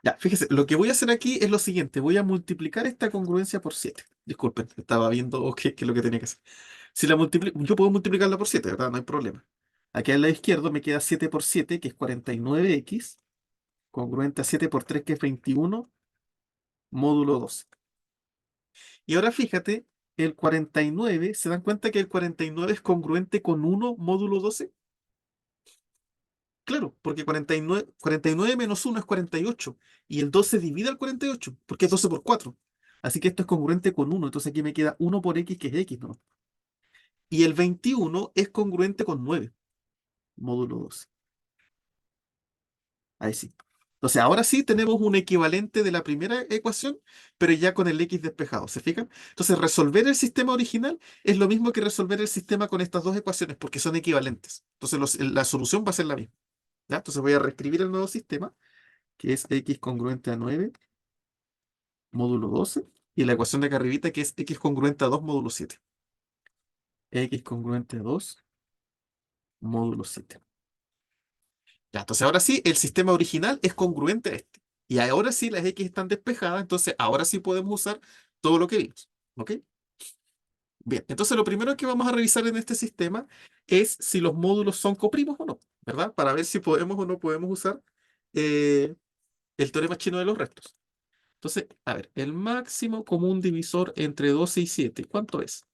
Ya, fíjese, lo que voy a hacer aquí es lo siguiente, voy a multiplicar esta congruencia por 7. Disculpen, estaba viendo qué es lo que tenía que hacer. Si la multiplico, yo puedo multiplicarla por 7, ¿verdad? No hay problema. Aquí al lado izquierdo me queda 7 por 7, que es 49x, congruente a 7 por 3, que es 21, módulo 12. Y ahora fíjate, el 49, ¿se dan cuenta que el 49 es congruente con 1 módulo 12? Claro, porque 49 menos 1 es 48 y el 12 divide al 48 porque es 12 por 4. Así que esto es congruente con 1, entonces aquí me queda 1 por x, que es x, ¿no? Y el 21 es congruente con 9 módulo 12. Ahí sí. Entonces ahora sí tenemos un equivalente de la primera ecuación, pero ya con el x despejado, ¿se fijan? Entonces resolver el sistema original es lo mismo que resolver el sistema con estas dos ecuaciones, porque son equivalentes. Entonces la solución va a ser la misma, ¿ya? Entonces voy a reescribir el nuevo sistema, que es x congruente a 9 módulo 12, y la ecuación de acá arribita, que es x congruente a 2 módulo 7. X congruente a 2 módulo 7. Ya, entonces ahora sí, el sistema original es congruente a este. Y ahora sí las X están despejadas, entonces ahora sí podemos usar todo lo que vimos. ¿Ok? Bien, entonces lo primero que vamos a revisar en este sistema es si los módulos son coprimos o no, ¿verdad? Para ver si podemos o no podemos usar eh, el teorema chino de los restos. Entonces, a ver, el máximo común divisor entre 12 y 7, ¿cuánto es?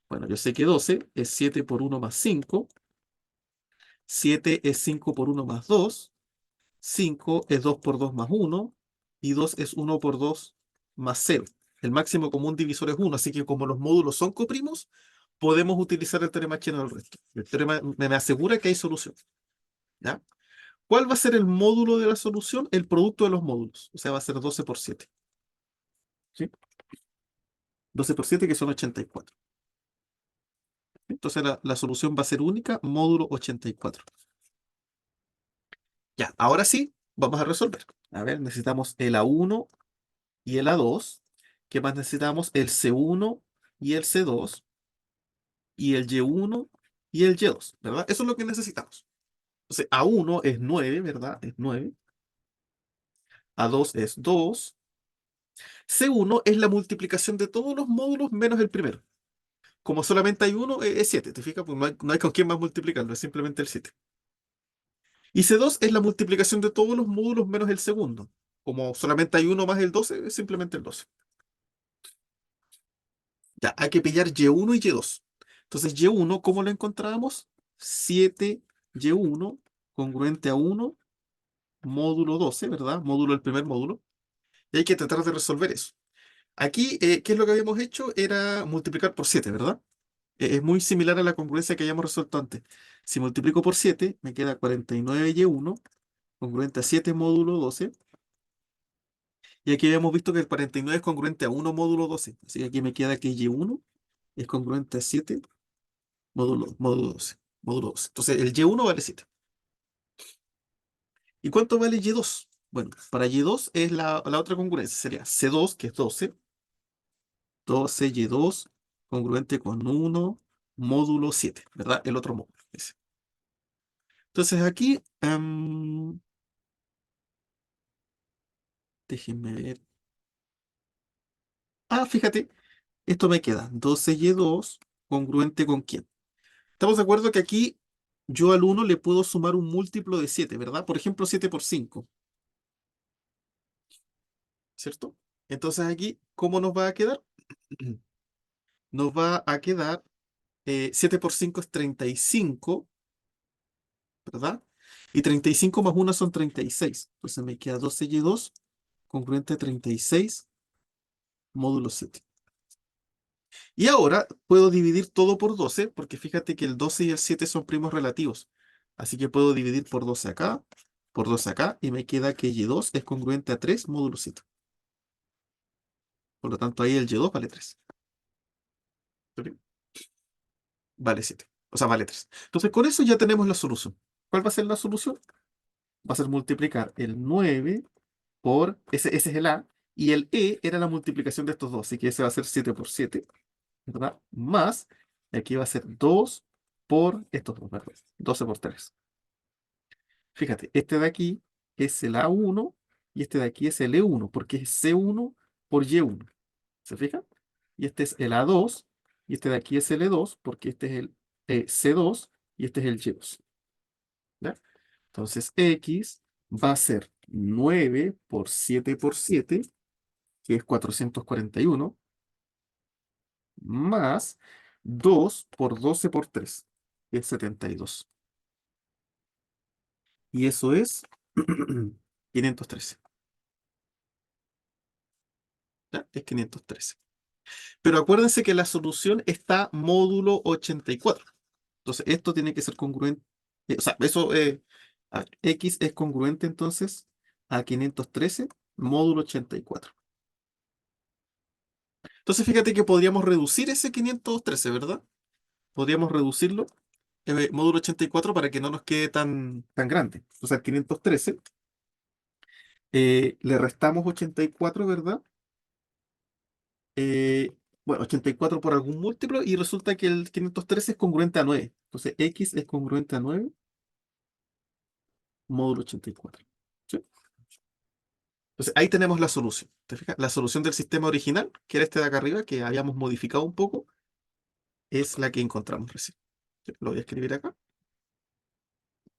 Bueno, yo sé que 12 es 7 por 1 más 5, 7 es 5 por 1 más 2, 5 es 2 por 2 más 1 y 2 es 1 por 2 más 0. El máximo común divisor es 1, así que como los módulos son coprimos, podemos utilizar el teorema chino del resto. El teorema me asegura que hay solución. ¿Ya? ¿Cuál va a ser el módulo de la solución? El producto de los módulos. O sea, va a ser 12 por 7. ¿Sí? 12 por 7 que son 84. Entonces la solución va a ser única, módulo 84. Ya, ahora sí, vamos a resolver. A ver, necesitamos el A1 y el A2. ¿Qué más necesitamos? El C1 y el C2 y el Y1 y el Y2, ¿verdad? Eso es lo que necesitamos. Entonces, A1 es 9, ¿verdad? Es 9. A2 es 2. C1 es la multiplicación de todos los módulos menos el primero. Como solamente hay uno, es 7, ¿te fijas? Pues no hay con quién más multiplicarlo, es simplemente el 7. Y C2 es la multiplicación de todos los módulos menos el segundo. Como solamente hay uno más el 12, es simplemente el 12. Ya, hay que pillar Y1 y Y2. Entonces, Y1, ¿cómo lo encontrábamos? 7Y1 congruente a 1 módulo 12, ¿verdad? Módulo del primer módulo. Y hay que tratar de resolver eso. Aquí, ¿qué es lo que habíamos hecho? Era multiplicar por 7, ¿verdad? Es muy similar a la congruencia que hayamos resuelto antes. Si multiplico por 7, me queda 49Y1 congruente a 7 módulo 12. Y aquí habíamos visto que el 49 es congruente a 1 módulo 12. Así que aquí me queda que Y1 es congruente a 7 módulo 12. Módulo 12. Entonces el Y1 vale 7. ¿Y cuánto vale Y2? Bueno, para Y2 es la otra congruencia. Sería C2, que es 12. 12Y2 congruente con 1 módulo 7, ¿verdad? El otro módulo. Ese. Entonces aquí, déjenme ver. Ah, fíjate, esto me queda 12Y2 congruente con quién. Estamos de acuerdo que aquí yo al 1 le puedo sumar un múltiplo de 7, ¿verdad? Por ejemplo, 7 por 5, ¿cierto? Entonces aquí, ¿cómo nos va a quedar? Nos va a quedar 7 por 5 es 35, ¿verdad? Y 35 más 1 son 36. Entonces me queda 12Y2 congruente a 36 módulo 7. Y ahora puedo dividir todo por 12, porque fíjate que el 12 y el 7 son primos relativos. Así que puedo dividir por 12 acá, por 12 acá, y me queda que Y2 es congruente a 3 módulo 7. Por lo tanto, ahí el Y2 vale 3. ¿Ok? Vale 7. O sea, vale 3. Entonces, con eso ya tenemos la solución. ¿Cuál va a ser la solución? Va a ser multiplicar el 9 por, ese es el A, y el E era la multiplicación de estos dos, así que ese va a ser 7 por 7, ¿verdad? Más, aquí va a ser 2 por estos dos, ¿verdad? 12 por 3. Fíjate, este de aquí es el A1 y este de aquí es el E1, porque es C1 por Y1. ¿Se fijan? Y este es el A2 y este de aquí es el E2, porque este es el C2 y este es el Y2. ¿Ya? Entonces X va a ser 9 por 7 por 7, que es 441, más 2 por 12 por 3, que es 72. Y eso es 513. ¿Ya? Es 513. Pero acuérdense que la solución está módulo 84. Entonces, esto tiene que ser congruente. O sea, eso, X es congruente entonces a 513 módulo 84. Entonces, fíjate que podríamos reducir ese 513, ¿verdad? Podríamos reducirlo, módulo 84, para que no nos quede tan grande. O sea, 513, le restamos 84, ¿verdad? eh, bueno, 84 por algún múltiplo y resulta que el 513 es congruente a 9. Entonces, X es congruente a 9 módulo 84. ¿Sí? Entonces, ahí tenemos la solución. ¿Te fijas? La solución del sistema original, que era este de acá arriba, que habíamos modificado un poco, es la que encontramos recién. ¿Sí? Lo voy a escribir acá.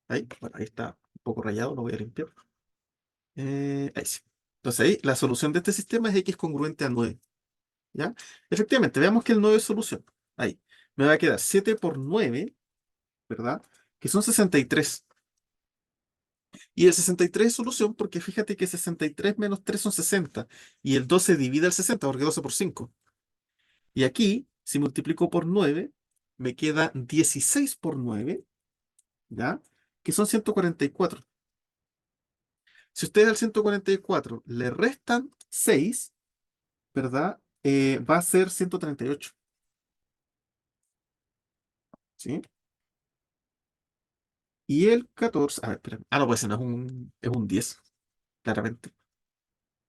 Ahí, bueno, ahí está un poco rayado, lo voy a limpiar. Ahí sí. Entonces, ahí la solución de este sistema es X congruente a 9. ¿Ya? Efectivamente, veamos que el 9 es solución. Ahí. Me va a quedar 7 por 9, ¿verdad? Que son 63. Y el 63 es solución porque fíjate que 63 menos 3 son 60. Y el 12 divide el 60 porque 12 por 5. Y aquí, si multiplico por 9, me queda 16 por 9, ¿ya? Que son 144. Si ustedes al 144 le restan 6, ¿verdad? Va a ser 138, ¿sí? Y el 14, a ver, espérame. Ah, no, pues ese no es un 10, claramente.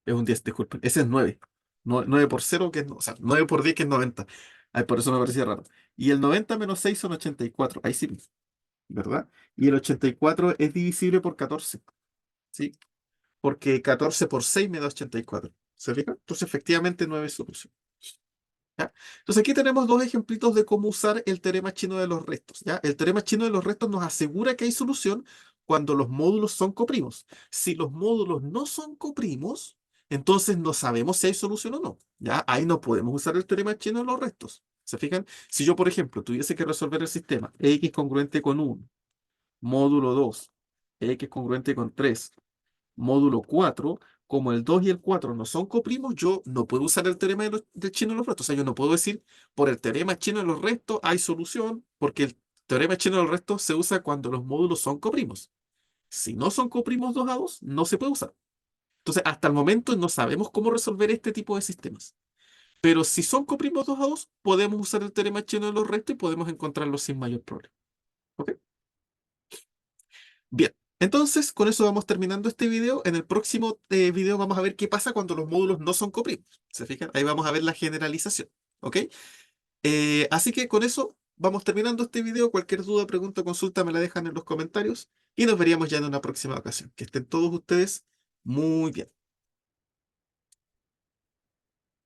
Es un 10, disculpen. Ese es 9. 9 por 0, que es, o sea, 9 por 10, que es 90. Ay, por eso me parecía raro. Y el 90 menos 6 son 84. Ahí sí, ¿verdad? Y el 84 es divisible por 14, ¿sí? Porque 14 por 6 me da 84. ¿Se fijan? Entonces, efectivamente, 9 es solución. ¿Ya? Entonces, aquí tenemos dos ejemplitos de cómo usar el teorema chino de los restos. ¿Ya? El teorema chino de los restos nos asegura que hay solución cuando los módulos son coprimos. Si los módulos no son coprimos, entonces no sabemos si hay solución o no. ¿Ya? Ahí no podemos usar el teorema chino de los restos. ¿Se fijan? Si yo, por ejemplo, tuviese que resolver el sistema x congruente con 1, módulo 2, x congruente con 3, módulo 4, como el 2 y el 4 no son coprimos, yo no puedo usar el teorema del chino de los restos. O sea, yo no puedo decir, por el teorema chino de los restos hay solución, porque el teorema chino de los restos se usa cuando los módulos son coprimos. Si no son coprimos 2 a 2, no se puede usar. Entonces, hasta el momento no sabemos cómo resolver este tipo de sistemas. Pero si son coprimos 2 a 2, podemos usar el teorema chino de los restos y podemos encontrarlos sin mayor problema. ¿Ok? Bien, entonces con eso vamos terminando este video. En el próximo video vamos a ver qué pasa cuando los módulos no son coprimos. ¿Se fijan? Ahí vamos a ver la generalización. ¿Ok? Así que con eso vamos terminando este video. Cualquier duda, pregunta, consulta me la dejan en los comentarios y nos veríamos ya en una próxima ocasión. Que estén todos ustedes muy bien.